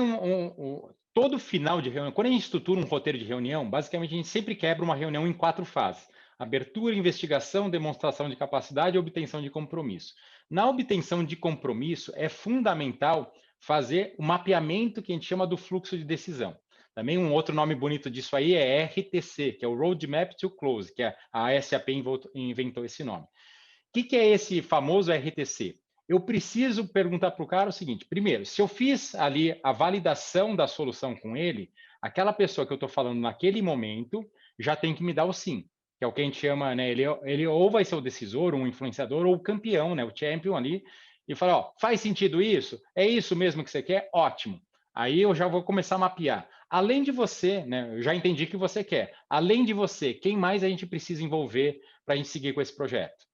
todo final de reunião, quando a gente estrutura um roteiro de reunião, basicamente a gente sempre quebra uma reunião em 4 fases: abertura, investigação, demonstração de capacidade e obtenção de compromisso. Na obtenção de compromisso, é fundamental fazer o mapeamento que a gente chama do fluxo de decisão. Também um outro nome bonito disso aí é RTC, que é o Roadmap to Close, que a SAP inventou esse nome. O que é esse famoso RTC? Eu preciso perguntar para o cara o seguinte: primeiro, se eu fiz ali a validação da solução com ele, aquela pessoa que eu estou falando naquele momento já tem que me dar o sim, que é o que a gente chama, né? Ele ou vai ser o decisor, um influenciador, ou o campeão, né? O champion ali, e fala: ó, faz sentido isso? É isso mesmo que você quer? Ótimo. Aí eu já vou começar a mapear. Além de você, né? Eu já entendi o que você quer. Além de você, quem mais a gente precisa envolver para a gente seguir com esse projeto?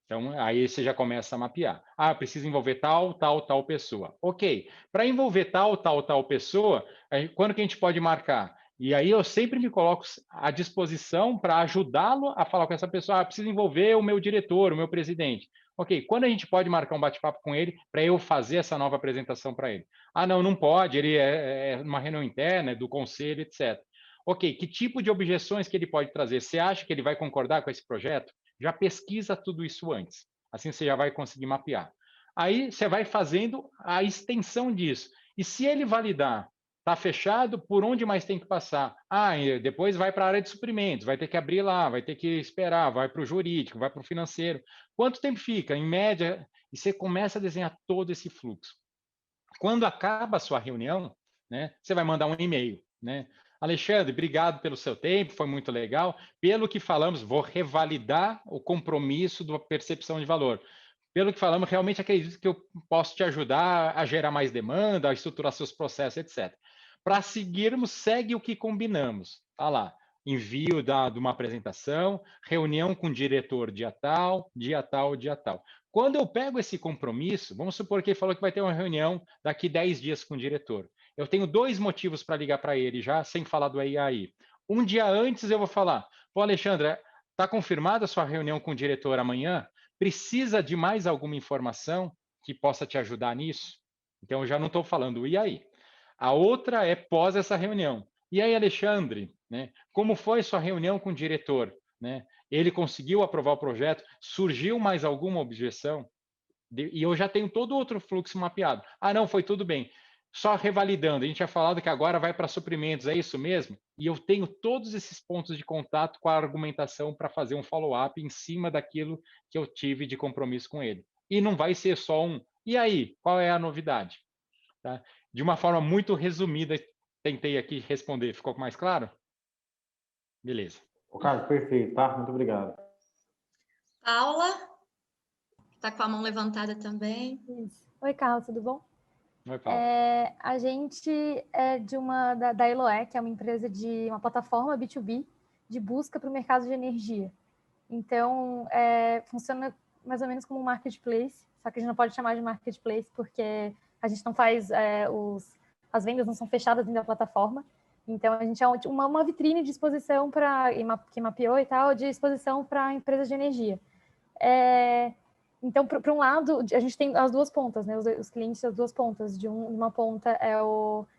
Então, aí você já começa a mapear. Ah, precisa envolver tal pessoa. Ok. Para envolver tal pessoa, quando que a gente pode marcar? E aí eu sempre me coloco à disposição para ajudá-lo a falar com essa pessoa. Ah, precisa envolver o meu diretor, o meu presidente. Ok, quando a gente pode marcar um bate-papo com ele para eu fazer essa nova apresentação para ele? Ah, não pode, ele é uma reunião interna, é do conselho, etc. Ok, que tipo de objeções que ele pode trazer? Você acha que ele vai concordar com esse projeto? Já pesquisa tudo isso antes. Assim você já vai conseguir mapear. Aí você vai fazendo a extensão disso. E se ele validar, está fechado, por onde mais tem que passar? Ah, e depois vai para a área de suprimentos, vai ter que abrir lá, vai ter que esperar, vai para o jurídico, vai para o financeiro. Quanto tempo fica? Em média, e você começa a desenhar todo esse fluxo. Quando acaba a sua reunião, né, você vai mandar um e-mail, né? Alexandre, obrigado pelo seu tempo, foi muito legal. Pelo que falamos, vou revalidar o compromisso da percepção de valor. Pelo que falamos, realmente acredito que eu posso te ajudar a gerar mais demanda, a estruturar seus processos, etc. Para seguirmos, segue o que combinamos. Tá lá, envio de uma apresentação, reunião com o diretor dia tal, dia tal, dia tal. Quando eu pego esse compromisso, vamos supor que ele falou que vai ter uma reunião daqui 10 dias com o diretor. Eu tenho 2 motivos para ligar para ele já, sem falar do AI. Um dia antes eu vou falar, pô, Alexandre, está confirmada a sua reunião com o diretor amanhã? Precisa de mais alguma informação que possa te ajudar nisso? Então, eu já não estou falando, e aí? A outra é pós essa reunião. E aí, Alexandre, né, como foi sua reunião com o diretor? Né? Ele conseguiu aprovar o projeto? Surgiu mais alguma objeção? E eu já tenho todo outro fluxo mapeado. Ah, não, foi tudo bem. Só revalidando, a gente tinha falado que agora vai para suprimentos, é isso mesmo? E eu tenho todos esses pontos de contato com a argumentação para fazer um follow-up em cima daquilo que eu tive de compromisso com ele. E não vai ser só um, e aí, qual é a novidade? Tá? De uma forma muito resumida, tentei aqui responder. Ficou mais claro? Beleza. Carlos, perfeito, tá? Muito obrigado. Paula, está com a mão levantada também. Isso. Oi, Carlos, tudo bom? Oi, Paulo. A gente é da Eloé, que é uma empresa de uma plataforma B2B de busca para o mercado de energia. Então, funciona mais ou menos como um marketplace, só que a gente não pode chamar de marketplace porque a gente não faz, as vendas não são fechadas dentro da plataforma. Então, a gente é uma vitrine de exposição que mapeou e tal, de exposição para empresas de energia. Então, para um lado, a gente tem as duas pontas, né? Os clientes das duas pontas. De uma ponta é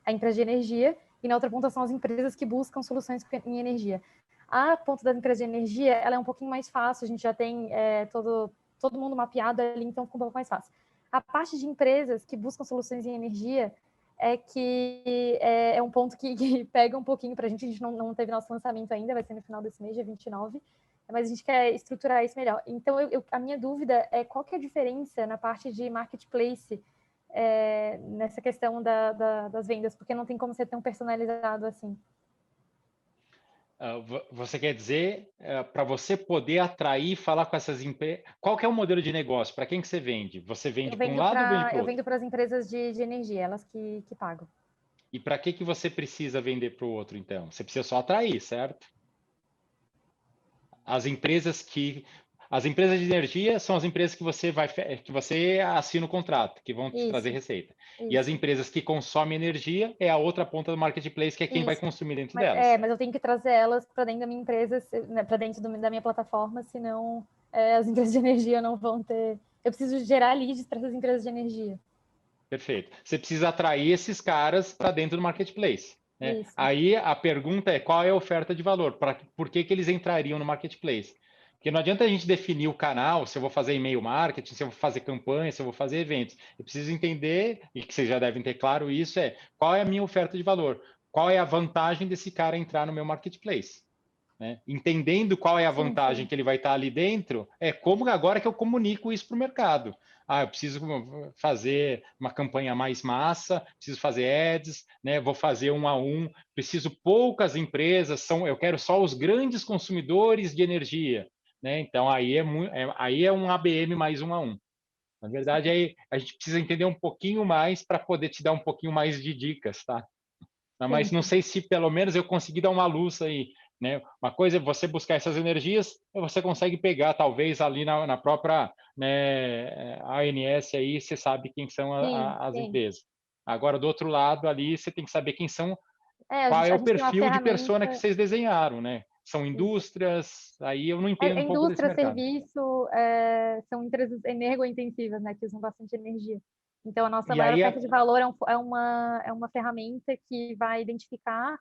a empresa de energia e na outra ponta são as empresas que buscam soluções em energia. A ponta das empresas de energia, ela é um pouquinho mais fácil, a gente já tem todo mundo mapeado ali, então fica um pouco mais fácil. A parte de empresas que buscam soluções em energia é um ponto que pega um pouquinho para a gente não teve nosso lançamento ainda, vai ser no final desse mês, dia 29, mas a gente quer estruturar isso melhor. Então, a minha dúvida é qual que é a diferença na parte de marketplace nessa questão das vendas, porque não tem como ser tão personalizado assim. Você quer dizer, para você poder atrair e falar com essas empresas, qual que é o modelo de negócio? Para quem que você vende? Você vende para um lado ou vende para o outro? Eu vendo para as empresas de energia, elas que pagam. E para que você precisa vender para o outro, então? Você precisa só atrair, certo? As empresas de energia são as empresas que você assina o contrato, que vão te trazer receita. Isso. E as empresas que consomem energia é a outra ponta do marketplace, que é quem vai consumir dentro delas. Mas eu tenho que trazer elas para dentro da minha empresa, para dentro da minha plataforma, senão as empresas de energia não vão ter... Eu preciso gerar leads para essas empresas de energia. Perfeito. Você precisa atrair esses caras para dentro do marketplace. Né? Aí a pergunta é qual é a oferta de valor? Por que eles entrariam no marketplace? Porque não adianta a gente definir o canal, se eu vou fazer e-mail marketing, se eu vou fazer campanha, se eu vou fazer eventos. Eu preciso entender, e que vocês já devem ter claro isso, qual é a minha oferta de valor? Qual é a vantagem desse cara entrar no meu marketplace? Né? Entendendo qual é a vantagem que ele vai estar ali dentro, como agora que eu comunico isso para o mercado. Eu preciso fazer uma campanha mais massa, preciso fazer ads, né? Vou fazer 1 a 1, preciso poucas empresas, eu quero só os grandes consumidores de energia. Né? Então, aí é um ABM mais 1 a 1. Na verdade, aí a gente precisa entender um pouquinho mais para poder te dar um pouquinho mais de dicas, tá? Mas não sei se pelo menos eu consegui dar uma luz aí né? Uma coisa é você buscar essas energias, e você consegue pegar, talvez, ali na própria, né, ANS, aí você sabe quem são as sim. empresas. Agora, do outro lado, ali, você tem que saber quem são, A qual é o gente tem uma perfil de ferramenta. persona que vocês desenharam, né? São indústrias, aí eu não entendo um pouco desse Indústria, mercado. serviço, são empresas energointensivas, né, que usam bastante energia. Então, a nossa E maior aí, oferta de valor é uma ferramenta que vai identificar,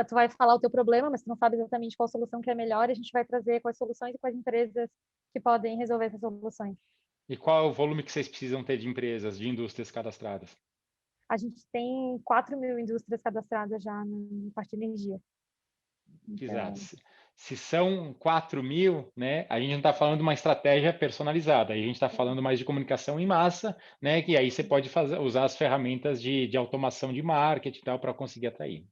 tu vai falar o teu problema, mas tu não sabe exatamente qual solução que é melhor, e a gente vai trazer quais soluções e quais empresas que podem resolver essas soluções. e qual é o volume que vocês precisam ter de empresas, de indústrias cadastradas? A gente tem 4.000 indústrias cadastradas já na parte de energia. Exato. Então, Se são 4.000, né, a gente não está falando de uma estratégia personalizada, aí a gente está falando mais de comunicação em massa, né, que aí você pode usar as ferramentas de automação de marketing e tal para conseguir atrair.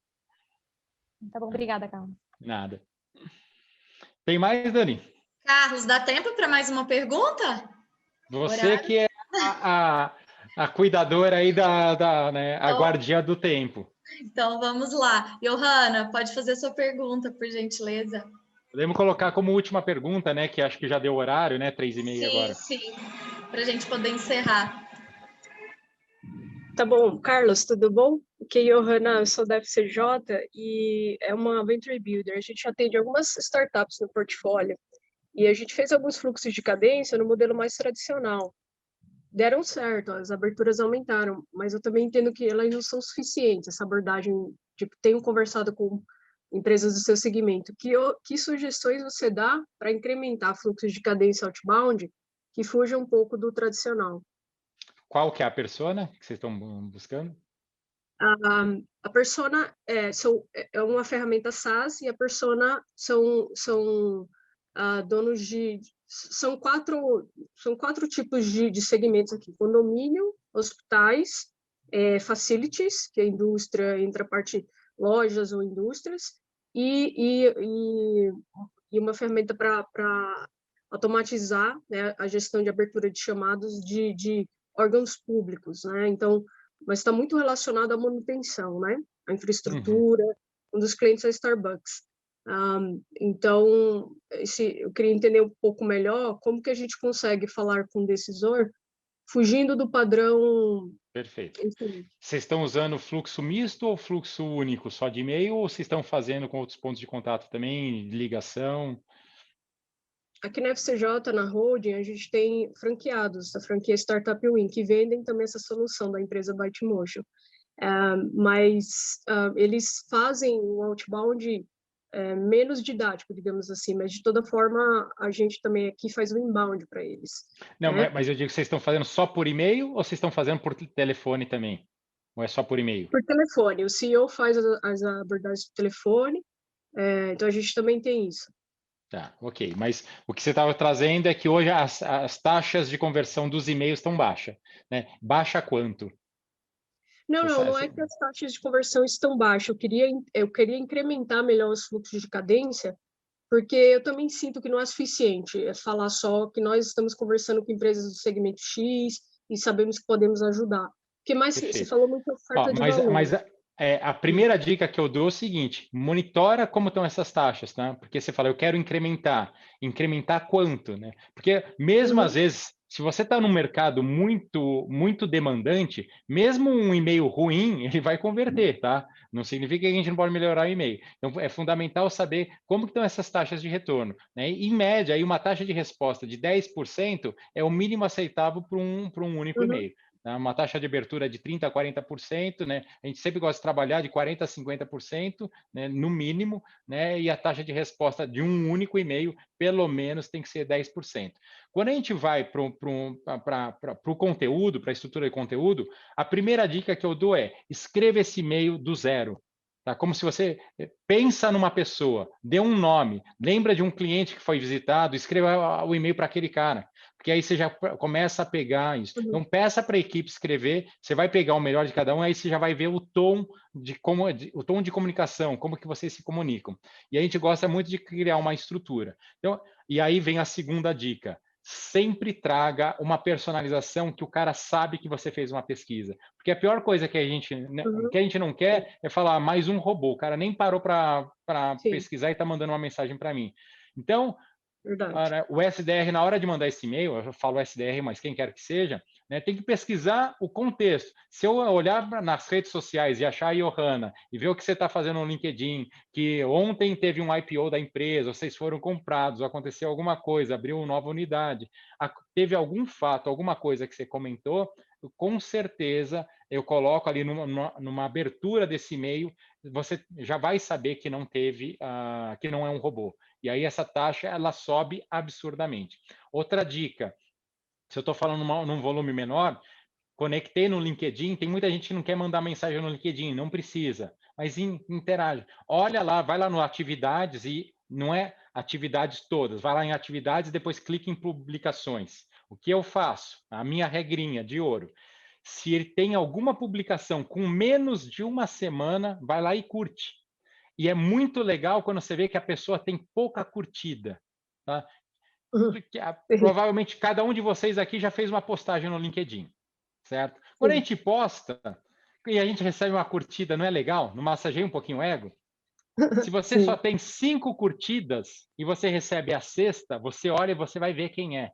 tá bom, obrigada, Carlos. Nada. Tem mais, Dani? Carlos, dá tempo para mais uma pergunta? Você Horário? que é a cuidadora aí né, a guardiã do tempo. Então, vamos lá. Johanna, pode fazer sua pergunta, por gentileza. Podemos colocar como última pergunta, né, que acho que já deu horário, né, 3h30 agora. Sim, para a gente poder encerrar. Tá bom, Carlos, tudo bom? Aqui é Johanna, eu sou da FCJ e é uma Venture Builder. A gente atende algumas startups no portfólio e a gente fez alguns fluxos de cadência no modelo mais tradicional. Deram certo, as aberturas aumentaram, mas eu também entendo que elas não são suficientes, essa abordagem, tipo, tenho conversado com empresas do seu segmento. Que sugestões você dá para incrementar fluxos de cadência outbound que fuja um pouco do tradicional? Qual que é a persona que vocês estão buscando? A persona é uma ferramenta SaaS e a persona são donos de... São quatro tipos de segmentos aqui. Condomínio, hospitais, facilities, que a indústria entra a parte lojas ou indústrias, e uma ferramenta para automatizar, né, a gestão de abertura de chamados de órgãos públicos, né? Então, mas está muito relacionado à manutenção, né? A infraestrutura, um dos clientes é Starbucks. Então, eu queria entender um pouco melhor como que a gente consegue falar com o decisor fugindo do padrão... Perfeito. Enfim. Vocês estão usando fluxo misto ou fluxo único, só de e-mail, ou vocês estão fazendo com outros pontos de contato também, ligação? Aqui na FCJ, na Holding, a gente tem franqueados, a franquia Startup Win, que vendem também essa solução da empresa Bytemotion. Mas eles fazem o outbound menos didático, digamos assim, mas de toda forma a gente também aqui faz o inbound para eles. Não, né? mas eu digo que vocês estão fazendo só por e-mail ou vocês estão fazendo por telefone também? Ou é só por e-mail? Por telefone, o CEO faz as abordagens por telefone, então a gente também tem isso. Tá, ok. Mas o que você estava trazendo é que hoje as taxas de conversão dos e-mails estão baixas, né? Baixa quanto? Não é que as taxas de conversão estão baixas. Eu queria incrementar melhor os fluxos de cadência, porque eu também sinto que não é suficiente falar só que nós estamos conversando com empresas do segmento X e sabemos que podemos ajudar. Porque mais você falou muito oferta de valor. Mas a primeira dica que eu dou é o seguinte: monitora como estão essas taxas, tá? Porque você fala, eu quero incrementar. Incrementar quanto, né? Porque mesmo às vezes, se você está num mercado muito demandante, mesmo um e-mail ruim, ele vai converter, tá? Não significa que a gente não pode melhorar o e-mail. Então, é fundamental saber como estão essas taxas de retorno, né? Em média, aí uma taxa de resposta de 10% é o mínimo aceitável para um único e-mail. Uma taxa de abertura de 30% a 40%, né? A gente sempre gosta de trabalhar de 40% a 50%, né? No mínimo, né? E a taxa de resposta de um único e-mail, pelo menos, tem que ser 10%. Quando a gente vai para o conteúdo, para a estrutura de conteúdo, a primeira dica que eu dou é: escreva esse e-mail do zero. Tá? Como se você pensa numa pessoa, dê um nome, lembra de um cliente que foi visitado, escreva o e-mail para aquele cara, porque aí você já começa a pegar isso. Então, peça para a equipe escrever, você vai pegar o melhor de cada um, aí você já vai ver o tom de comunicação, como que vocês se comunicam. E a gente gosta muito de criar uma estrutura. Então, e aí vem a segunda dica: sempre traga uma personalização que o cara sabe que você fez uma pesquisa. Porque a pior coisa que a gente não quer é falar mais um robô. O cara nem parou para pesquisar e está mandando uma mensagem para mim. Então, o SDR, na hora de mandar esse e-mail, eu falo SDR, mas quem quer que seja, né, tem que pesquisar o contexto. Se eu olhar nas redes sociais e achar a Johanna e ver o que você está fazendo no LinkedIn, que ontem teve um IPO da empresa, vocês foram comprados, aconteceu alguma coisa, abriu uma nova unidade, teve algum fato, alguma coisa que você comentou, com certeza eu coloco ali numa abertura desse e-mail, você já vai saber que não teve, que não é um robô. E aí essa taxa ela sobe absurdamente. Outra dica, se eu estou falando num volume menor, conectei no LinkedIn, tem muita gente que não quer mandar mensagem no LinkedIn, não precisa, mas interage. Olha lá, vai lá no atividades e não é atividades todas, vai lá em atividades e depois clica em publicações. O que eu faço? A minha regrinha de ouro. Se ele tem alguma publicação com menos de uma semana, vai lá e curte. E é muito legal quando você vê que a pessoa tem pouca curtida. Tá? Provavelmente cada um de vocês aqui já fez uma postagem no LinkedIn, certo? Quando a gente posta e a gente recebe uma curtida, não é legal? Não massageia um pouquinho o ego? Se você só tem 5 curtidas e você recebe a sexta, você olha e você vai ver quem é.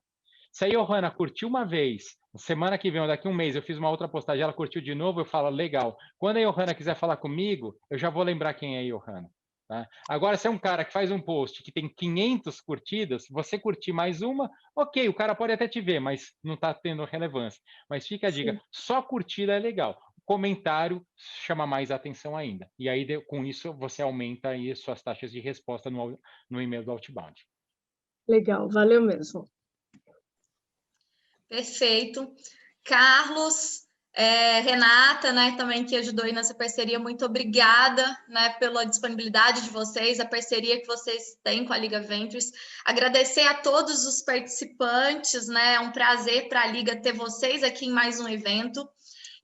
Se a Johanna curtiu uma vez, semana que vem ou daqui a um mês eu fiz uma outra postagem, ela curtiu de novo, eu falo, legal. Quando a Johanna quiser falar comigo, eu já vou lembrar quem é a Johanna. Tá? Agora, se é um cara que faz um post que tem 500 curtidas, você curtir mais uma, ok, o cara pode até te ver, mas não está tendo relevância. Mas fica a dica, só curtida é legal. Comentário chama mais atenção ainda. E aí, com isso, você aumenta aí suas taxas de resposta no e-mail do Outbound. Legal, valeu mesmo. Perfeito. Carlos, Renata, né, também que ajudou aí nessa parceria, muito obrigada, né, pela disponibilidade de vocês, a parceria que vocês têm com a Liga Ventures. Agradecer a todos os participantes, né, é um prazer para a Liga ter vocês aqui em mais um evento.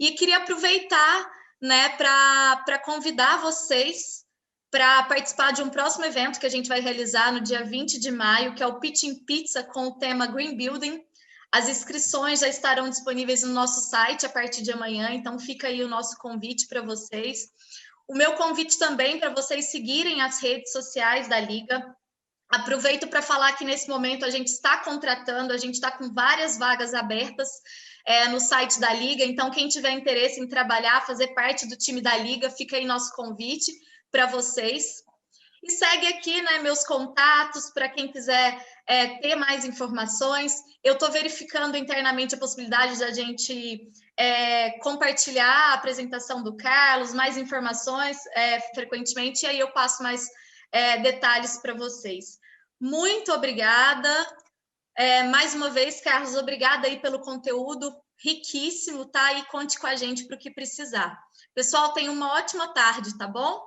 E queria aproveitar, né, para convidar vocês para participar de um próximo evento que a gente vai realizar no dia 20 de maio, que é o Pitching Pizza com o tema Green Building. As inscrições já estarão disponíveis no nosso site a partir de amanhã, então fica aí o nosso convite para vocês. O meu convite também para vocês seguirem as redes sociais da Liga. Aproveito para falar que nesse momento a gente está contratando, a gente está com várias vagas abertas no site da Liga, então quem tiver interesse em trabalhar, fazer parte do time da Liga, fica aí nosso convite para vocês. E segue aqui, né, meus contatos para quem quiser ter mais informações. Eu estou verificando internamente a possibilidade da gente compartilhar a apresentação do Carlos, mais informações frequentemente, e aí eu passo mais detalhes para vocês. Muito obrigada. Mais uma vez, Carlos, obrigada aí pelo conteúdo riquíssimo, tá? E conte com a gente para o que precisar. Pessoal, tenham uma ótima tarde, tá bom?